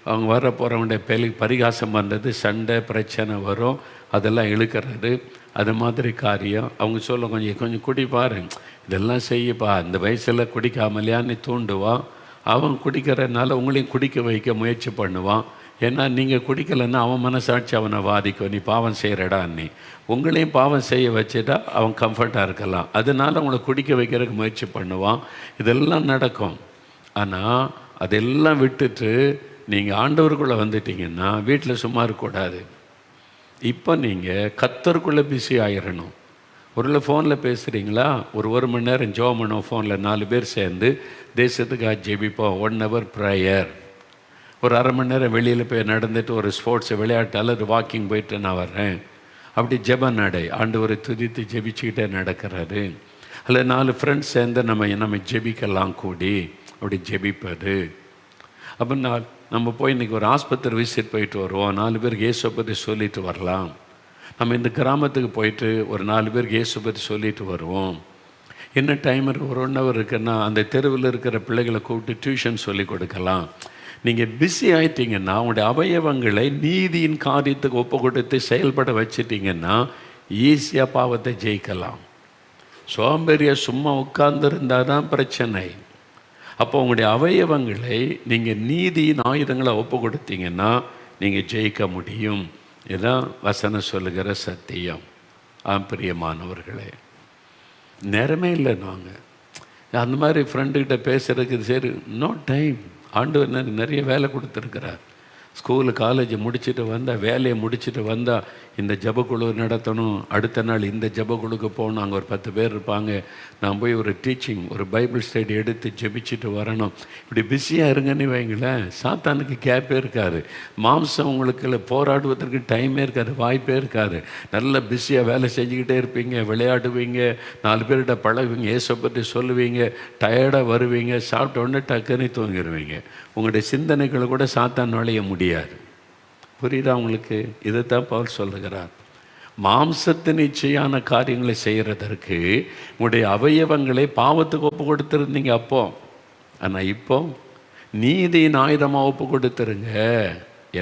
அவங்க வர போகிறவங்களுடைய பரிகாசம் பண்ணுறது, சண்டை பிரச்சனை வரும். அதெல்லாம் இழுக்கிறது, அது மாதிரி காரியம். அவங்க சொல்ல கொஞ்சம் குடிப்பாரு, இதெல்லாம் செய்யப்பா, இந்த வயசில் குடிக்காமலையான்னு தூண்டுவான். அவன் குடிக்கிறதுனால உங்களையும் குடிக்க வைக்க முயற்சி பண்ணுவான். ஏன்னா நீங்கள் குடிக்கலைன்னா அவன் மனசாட்சி அவனை வாதிக்கும், நீ பாவம் செய்கிறடா. நீ உங்களையும் பாவம் செய்ய வச்சுட்டா அவன் கம்ஃபர்ட்டாக இருக்கலாம், அதனால் அவங்கள குடிக்க வைக்கிறதுக்கு முயற்சி பண்ணுவான். இதெல்லாம் நடக்கும். ஆனால் அதெல்லாம் விட்டுட்டு நீங்கள் ஆண்டவருக்குள்ளே வந்துட்டீங்கன்னா வீட்டில் சும்மா இருக்கக்கூடாது. இப்போ நீங்கள் கர்த்தருக்குள்ளே பிஸி ஆகிடணும். ஒரு ஃபோனில் பேசுகிறீங்களா, ஒரு மணி நேரம் ஜெபம் பண்ணுவோம் ஃபோனில், 4 பேர் சேர்ந்து தேசத்துக்காக ஜெபிப்போம். 1 hour ப்ரேயர். ஒரு அரை மணி நேரம் வெளியில் போய் நடந்துட்டு ஒரு ஸ்போர்ட்ஸ் விளையாட்டு அல்லது வாக்கிங் போயிட்டு நான் வர்றேன். அப்படி ஜெப நடை, ஆண்டவரை துதித்து ஜெபிச்சுக்கிட்டே நடக்கிறது. அல்லது 4 ஃப்ரெண்ட்ஸ் சேர்ந்து நம்ம ஜெபிக்கலாம் கூடி, அப்படி ஜெபிப்பது. அப்போ நம்ம போய் இன்றைக்கி ஒரு ஆஸ்பத்திரி விசிட் போயிட்டு வருவோம், 4 பேருக்கு இயேசுவை பற்றி சொல்லிட்டு வரலாம். நம்ம இந்த கிராமத்துக்கு போயிட்டு ஒரு 4 பேருக்கு இயேசுவை பற்றி சொல்லிட்டு வருவோம். என்ன டைம் இருக்குது, ஒரு 1 hour இருக்குன்னா அந்த தெருவில் இருக்கிற பிள்ளைகளை கூப்பிட்டு டியூஷன் சொல்லி கொடுக்கலாம். நீங்கள் பிஸி ஆகிட்டீங்கன்னா உங்களுடைய அவயவங்களை நீதியின் காரியத்துக்கு ஒப்பு கொடுத்து செயல்பட வச்சிட்டிங்கன்னா ஈஸியாக பாவத்தை ஜெயிக்கலாம். சோம்பேறியாக சும்மா உட்கார்ந்துருந்தால் தான் பிரச்சனை. அப்போ உங்களுடைய அவயவங்களை நீங்கள் நீதியின் ஆயுதங்களை ஒப்பு கொடுத்தீங்கன்னா நீங்கள் ஜெயிக்க முடியும். இதுதான் வசனம் சொல்லுகிற சத்தியம். பிரியமானவர்களே, நேரமே இல்லை. நாங்கள் அந்த மாதிரி ஃப்ரெண்டுக்கிட்ட பேசுகிறதுக்கு சரி, நோ டைம். ஆண்டவர் நிறைய வேலை கொடுத்துருக்கிறார். ஸ்கூலு காலேஜ் முடிச்சுட்டு வந்தால், வேலையை முடிச்சுட்டு வந்தால் இந்த ஜபக்குழு நடத்தணும், அடுத்த நாள் இந்த ஜபக்குழுக்கு போகணும், அங்கே ஒரு 10 பேர் இருப்பாங்க, நான் போய் ஒரு டீச்சிங், ஒரு பைபிள் ஸ்டடி எடுத்து ஜெபிச்சுட்டு வரணும். இப்படி பிஸியாக இருங்கன்னு வைங்களேன், சாத்தானுக்கு கேப்பே இருக்காது. மாம்சம் உங்களுக்கு போராடுவதற்கு டைமே இருக்காது, வாய்ப்பே இருக்காது. நல்ல பிஸியாக வேலை செஞ்சுக்கிட்டே இருப்பீங்க, விளையாடுவீங்க, 4 பேர்கிட்ட பழகுவீங்க, இயேசுவை பற்றி சொல்லுவீங்க, டயர்டாக வருவீங்க, சாப்பிட்ட உடனே டக்குன்னு தூங்கிடுவீங்க. உங்களுடைய சிந்தனைகளை கூட சாத்தான் நுழைய முடியாது. புரியுதா உங்களுக்கு? இதைத்தான் பவுல் சொல்லுகிறார். மாம்சத்தின் இச்சையான காரியங்களை செய்கிறதற்கு உங்களுடைய அவயவங்களை பாவத்துக்கு ஒப்பு கொடுத்துருந்தீங்க அப்போ. ஆனால் இப்போ நீதியின் ஆயுதமாக ஒப்பு கொடுத்துருங்க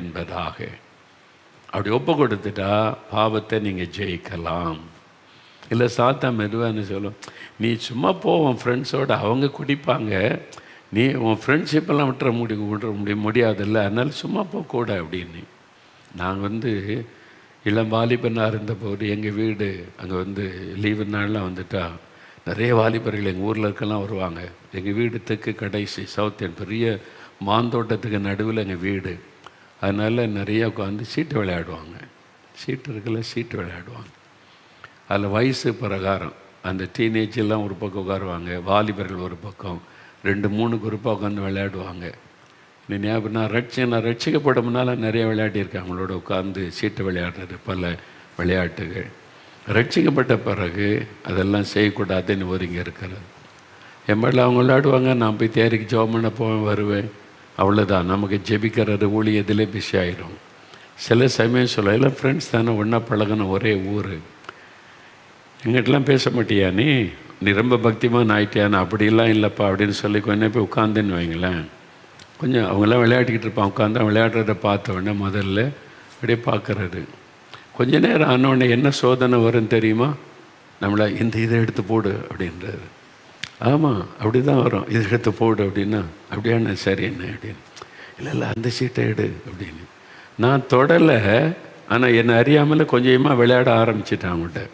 என்பதாக. அப்படி ஒப்பு கொடுத்துட்டா பாவத்தை நீங்கள் ஜெயிக்கலாம். இல்லை சாத்தான் மெதுவான்னு சொல்லும், நீ சும்மா போவோம் ஃப்ரெண்ட்ஸோடு, அவங்க குடிப்பாங்க, நீ உன் ஃப்ரெண்ட்ஷிப்பெல்லாம் விட்டுற முடியாதில்ல, அதனால் சும்மா போகக்கூட அப்படின்னு. நான் இளம் வாலிபனாக இருந்தபோது எங்கள் வீடு அங்கே லீவு நாள்லாம் வந்துட்டா நிறைய வாலிபர்கள் எங்கள் ஊரில் இருக்கலாம் வருவாங்க. எங்கள் வீடு தெற்கு கடைசி சவுத் என் பெரிய மாந்தோட்டத்துக்கு நடுவில் எங்கள் வீடு. அதனால் நிறைய உட்காந்து சீட்டு விளையாடுவாங்க. சீட்டு இருக்குல்ல, சீட்டு விளையாடுவாங்க. அதில் வயசு பிரகாரம் அந்த டீனேஜெல்லாம் ஒரு பக்கம் உட்காருவாங்க, வாலிபர்கள் ஒரு பக்கம், 2-3 குரூப்பாக உட்காந்து விளையாடுவாங்க. நீ ஞாபகம், நான் ரட்சிக்கப்படும்னால நிறைய விளையாடியிருக்கேன் அவங்களோட உட்காந்து சீட்டு விளையாடுறது, பல விளையாட்டுகள். ரட்சிக்கப்பட்ட பிறகு அதெல்லாம் செய்யக்கூடாதுன்னு ஒதுங்கி இருக்கிறது. எம்எல்ஏ அவங்க விளையாடுவாங்க, நான் போய் தேரிக்கு ஜெபம் பண்ண போவேன், வருவேன், அவ்வளோதான். நமக்கு ஜெபிக்கிறது ஊழியத்திலே பிஸி ஆகிடும். சில சமயம் சொல்ல, எல்லாம் ஃப்ரெண்ட்ஸ் தானே, ஒன்றா பழகணும், ஒரே ஊர், எங்கிட்டலாம் பேச மாட்டியா, நீ ரொம்ப பக்திமான் ஆகிட்டியான்னு. அப்படிலாம் இல்லைப்பா அப்படின்னு சொல்லி கொஞ்சம் போய் உட்காந்துன்னு வைங்களேன். கொஞ்சம் அவங்களாம் விளையாடிக்கிட்டு இருப்பான், உட்காந்து விளையாடுறத பார்த்த உடனே முதல்ல அப்படியே பார்க்குறது. கொஞ்ச நேரம் ஆனோடனே என்ன சோதனை வரும்னு தெரியுமா? நம்மளை இதை எடுத்து போடு அப்படின்றது. ஆமாம், அப்படி தான் வரும். இதை எடுத்து போடு அப்படின்னா, அப்படியான சரி என்ன அப்படின்னு, இல்லை அந்த சீட்டை எடு அப்படின்னு. நான் தொடலை, ஆனால் என்னை அறியாமல் கொஞ்சமாக விளையாட ஆரம்பிச்சிட்டேன். அவங்கள்ட்ட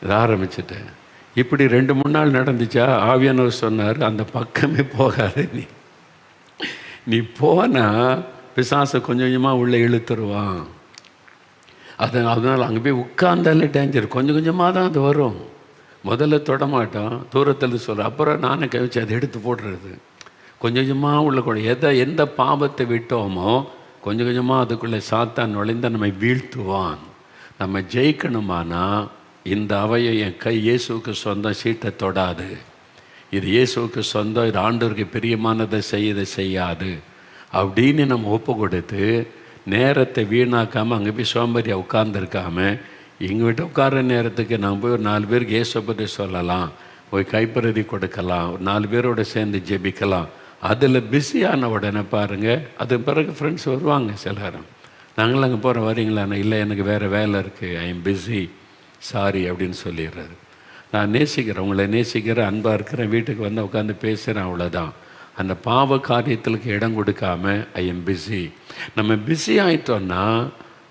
இதை ஆரம்பிச்சிட்டேன். இப்படி 2-3 நாள் நடந்துச்சா, ஆவியானவர் சொன்னார், அந்த பக்கமே போகாது, நீ போனால் பிசாசை கொஞ்சம் கொஞ்சமாக உள்ளே இழுத்துருவான். அதனால் அங்கே போய் உட்கார்ந்தாலே டேஞ்சர். கொஞ்சம் கொஞ்சமாக தான் அது வரும். முதல்ல தொடமாட்டோம், தூரத்தில் சொல்கிற, அப்புறம் நானே கவிச்சு அதை எடுத்து போடுறது. கொஞ்சம் கொஞ்சமாக உள்ள கூட எந்த பாவத்தை விட்டோமோ கொஞ்சம் கொஞ்சமாக அதுக்குள்ளே சாத்தான் நுழைந்த நம்மை வீழ்த்துவான். நம்ம ஜெயிக்கணுமானா இந்த அவையை என் கை இயேசுவுக்கு சொந்தம், சீட்டை தொடாது, இது இயேசுவுக்கு சொந்தம், இது ஆண்டவருக்கு பிரியமானதை செய்யாது அப்படின்னு நம்ம ஒப்பு கொடுத்து நேரத்தை வீணாக்காமல் அங்கே போய் சோம்பேறியாக உட்கார்ந்துருக்காமல் எங்கள் வீட்டை உட்கார நேரத்துக்கு நம்ம போய் ஒரு 4 பேருக்கு இயேசுவை பற்றி சொல்லலாம், போய் கைப்பிரதி கொடுக்கலாம், ஒரு 4 பேரோடு சேர்ந்து ஜெபிக்கலாம். அதில் பிஸியான உடனே பாருங்கள், அது பிறகு ஃப்ரெண்ட்ஸ் வருவாங்க சிலரும், நாங்களும் அங்கே போகிற வரீங்களாண்ணா, இல்லை எனக்கு வேறு வேலை இருக்குது, ஐ எம் பிஸி, சாரி அப்படின்னு சொல்லிடுறாரு. நான் நேசிக்கிறேன், உங்களை நேசிக்கிறேன், அன்பாக இருக்கிறேன், வீட்டுக்கு வந்து உட்காந்து பேசுகிறேன், அவ்வளோதான். அந்த பாவ காரியத்திற்கு இடம் கொடுக்காம ஐ எம் பிஸி. நம்ம பிஸி ஆகிட்டோன்னா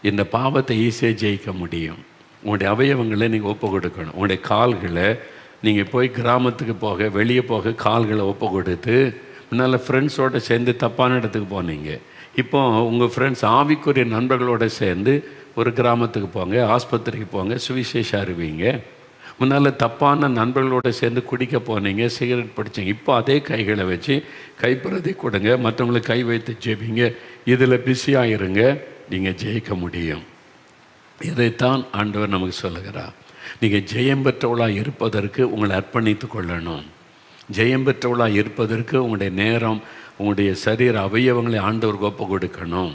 இந்த பாவத்தை ஈஸியாக ஜெயிக்க முடியும். உங்களுடைய அவயவங்களை நீங்கள் ஒப்பு கொடுக்கணும். உங்களுடைய கால்களை நீங்கள் போய் கிராமத்துக்கு போக, வெளியே போக கால்களை ஒப்பு கொடுத்து, முன்னால் ஃப்ரெண்ட்ஸோடு சேர்ந்து தப்பான இடத்துக்கு போனீங்க. இப்போ உங்கள் ஃப்ரெண்ட்ஸ் ஆவிக்குரிய நண்பர்களோடு சேர்ந்து ஒரு கிராமத்துக்கு போங்க, ஆஸ்பத்திரிக்கு போங்க, சுவிசேஷம் அறிவிங்க. முன்னால் தப்பான நண்பர்களோடு சேர்ந்து குடிக்க போனீங்க, சிகரெட் பிடிச்சிங்க. இப்போ அதே கைகளை வச்சு கைப்பிரதி கொடுங்க, மற்றவங்களுக்கு கை வைத்து ஜெபிங்க. இதில் பிஸியாக இருங்க, நீங்கள் ஜெயிக்க முடியும். இதைத்தான் ஆண்டவர் நமக்கு சொல்லுகிறார். நீங்கள் ஜெயம் பெற்றவளாக இருப்பதற்கு உங்களை அர்ப்பணித்து கொள்ளணும். ஜெயம் பெற்றவளாக இருப்பதற்கு உங்களுடைய நேரம், உங்களுடைய சரீர அவயவங்களை ஆண்டவருக்கு ஒப்பு கொடுக்கணும்.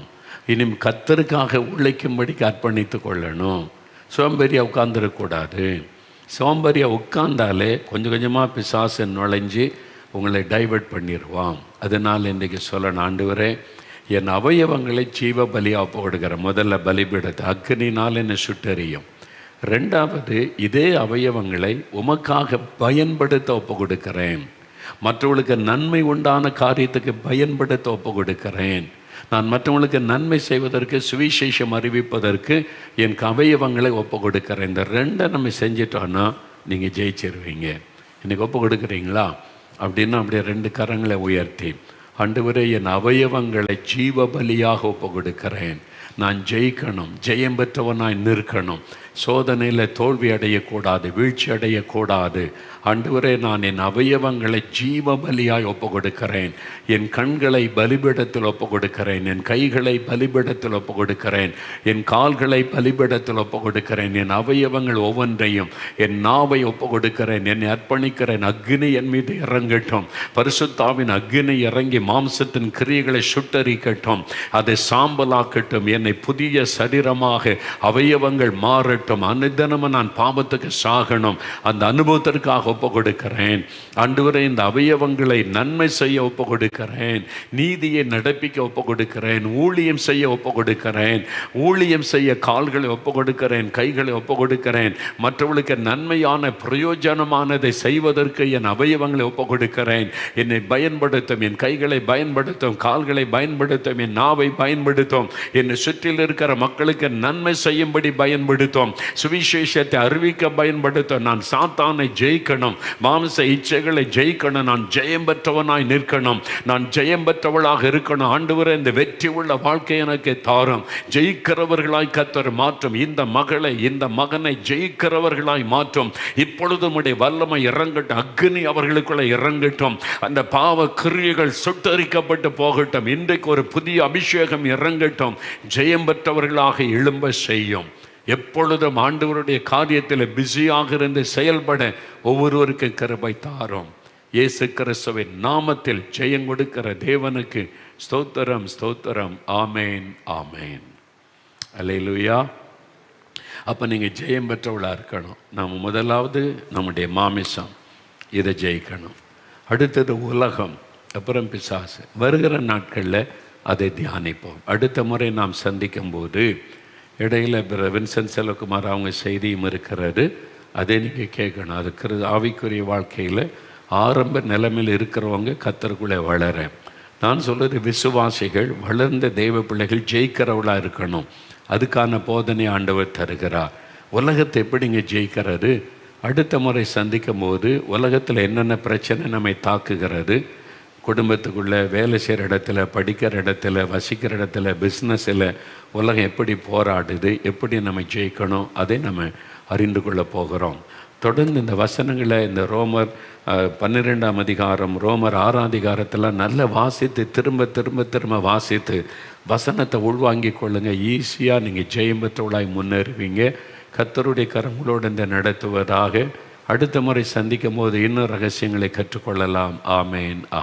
இனி கர்த்தருக்காக உழைக்கும்படிக்கு அர்ப்பணித்து கொள்ளணும். சோம்பேறியாக உட்கார்ந்துடக்கூடாது. சோம்பேறியாக உட்கார்ந்தாலே கொஞ்சம் கொஞ்சமாக பிசாசு நுழைஞ்சி உங்களை டைவர்ட் பண்ணிடுவான். அதனால் இன்றைக்கி சொல்லணும், ஆண்டவரே என் அவயவங்களை ஜீவ பலியாக ஒப்பு கொடுக்குறேன். முதல்ல பலிபீடத்தை அக்னினால் என்னை சுட்டெரியும். ரெண்டாவது, இதே அவயவங்களை உமக்காக பயன்படுத்த ஒப்பு கொடுக்கிறேன். மற்றவர்களுக்கு நன்மை உண்டான காரியத்துக்கு பயன்படுத்த ஒப்பு கொடுக்கிறேன். நான் மற்றவங்களுக்கு நன்மை செய்வதற்கு, சுவிசேஷம் அறிவிப்பதற்கு என் அவயவங்களை ஒப்பு கொடுக்கிறேன். இந்த ரெண்டை நம்ம செஞ்சிட்டோன்னா நீங்கள் ஜெயிச்சிருவீங்க. இன்றைக்கி ஒப்பு கொடுக்குறீங்களா? அப்படின்னா அப்படியே ரெண்டு கரங்களை உயர்த்தி, ஆண்டவரே என் அவயவங்களை ஜீவ பலியாக ஒப்பு கொடுக்கிறேன். நான் ஜெயிக்கணும், ஜெயம் பெற்றவனாய் நிற்கணும், சோதனையில் தோல்வி அடையக்கூடாது, வீழ்ச்சி அடையக்கூடாது. ஆண்டவரே நான் என் அவயவங்களை ஜீவ பலியாய் ஒப்பு கொடுக்கிறேன். என் கண்களை பலிபீடத்தில் ஒப்பு கொடுக்கிறேன், என் கைகளை பலிபீடத்தில் ஒப்பு கொடுக்கிறேன், என் கால்களை பலிபீடத்தில் ஒப்பு கொடுக்கிறேன், என் அவயவங்கள் ஒவ்வொன்றையும், என் நாவை ஒப்பு கொடுக்கிறேன், என்னை அர்ப்பணிக்கிறேன். அக்னி என் மீது இறங்கட்டும், பரிசுத்தாவின் அக்னி இறங்கி மாம்சத்தின் கிரியைகளை சுட்டரிக்கட்டும், அதை சாம்பலாக்கட்டும், என்னை புதிய சரீரமாக அவயவங்கள் மாறட்டும். அனுதினமும் நான் பாவத்துக்கு சாகணும், அந்த அனுபவத்திற்காக ஒப்பு கொடுக்கிறேன். ஆண்டவரே இந்த அவயவங்களை நன்மை செய்ய ஒப்பு கொடுக்கிறேன், நீதியை நடப்பிக்க ஒப்பு கொடுக்கிறேன், ஊழியம் செய்ய ஒப்பு கொடுக்கிறேன். ஊழியம் செய்ய கால்களை ஒப்பு கொடுக்கிறேன், கைகளை ஒப்பு கொடுக்கிறேன். மற்றவர்களுக்கு நன்மையான பிரயோஜனமானதை செய்வதற்கு என் அவயவங்களை ஒப்பு கொடுக்கிறேன். என்னை பயன்படுத்தும், என் கைகளை பயன்படுத்தும், கால்களை பயன்படுத்தும், என் நாவை பயன்படுத்தும், என்னை சுற்றில் இருக்கிற மக்களுக்கு நன்மை செய்யும்படி பயன்படுத்தும், சுவிசேஷத்தை அறிவிக்க பயன்படுத்தும். நான் சாத்தானை ஜெயிக்கணும், மாம்ச இச்சைகளை ஜெயிக்கணும், நான் ஜெயம் பெற்றவனாய் நிற்கணும், நான் ஜெயம் பெற்றவளாக இருக்கணும். ஆண்டவரே இந்த வெற்றி உள்ள வாழ்க்கை எனக்கு தாரும். ஜெயிக்கிறவர்களாய் கர்த்தர் மாற்றும். இந்த மகளை, இந்த மகனை ஜெயிக்கிறவர்களாய் மாற்றும். இப்பொழுது உம்முடைய வல்லமை இறங்கட்டும், அக்னி அவர்களுக்குள்ள இறங்கட்டும், அந்த பாவ கிரியைகள் சுட்டரிக்கப்பட்டு போகட்டும். இன்றைக்கு ஒரு புதிய அபிஷேகம் இறங்கட்டும், ஜெயம் பெற்றவர்களாக எழும்ப செய்யும். எப்பொழுதும் ஆண்டவருடைய காரியத்தில் பிஸியாக இருந்து செயல்பட ஒவ்வொருவருக்கு கிருபை தாரும். இயேசு கிறிஸ்துவின் நாமத்தில் ஜெயம் கொடுக்கிற தேவனுக்கு ஸ்தோத்திரம், ஸ்தோத்திரம். ஆமேன், ஆமேன். அல்லேலூயா. அப்போ நீங்கள் ஜெயம் பெற்றவளாக இருக்கணும். நம்ம முதலாவது நம்முடைய மாமிசம், இதை ஜெயிக்கணும். அடுத்தது உலகம், அப்புறம் பிசாசு. வருகிற நாட்களில் அதை தியானிப்போம். அடுத்த முறை நாம் சந்திக்கும் போது இடையில் வின்சென்ட் செல்வகுமார் அவங்க செய்தியும் இருக்கிறது, அதே நீங்கள் கேட்கணும். அதுக்கு ஆவிக்குரிய வாழ்க்கையில் ஆரம்ப நிலைமையில் இருக்கிறவங்க கர்த்தருக்குள்ளே வளர. நான் சொல்வது விசுவாசிகள், வளர்ந்த தெய்வ பிள்ளைகள் ஜெயிக்கிறவளாக இருக்கணும். அதுக்கான போதனை ஆண்டவர் தருகிறார். உலகத்தை எப்படிங்க ஜெயிக்கிறது? அடுத்த முறை சந்திக்கும் போது உலகத்தில் என்னென்ன பிரச்சனை நம்மை தாக்குகிறது, குடும்பத்துக்குள்ளே, வேலை செய்கிற இடத்துல, படிக்கிற இடத்துல, வசிக்கிற இடத்துல, பிஸ்னஸில் உலகம் எப்படி போராடுது, எப்படி நம்ம ஜெயிக்கணும், அதை நம்ம அறிந்து கொள்ள போகிறோம். தொடர்ந்து இந்த வசனங்களை, இந்த ரோமர் 12ஆம் அதிகாரம், ரோமர் 6ஆம் அதிகாரத்தில் நல்ல வாசித்து திரும்ப திரும்ப திரும்ப வாசித்து வசனத்தை உள்வாங்கி கொள்ளுங்கள். ஈஸியாக நீங்கள் ஜெயம் பெற்றவளாய் முன்னேறுவீங்க. கர்த்தருடைய கரங்களோடு இந்த நடத்துவதாக. அடுத்த முறை சந்திக்கும் போது இன்னும் ரகசியங்களை கற்றுக்கொள்ளலாம். ஆமேன்.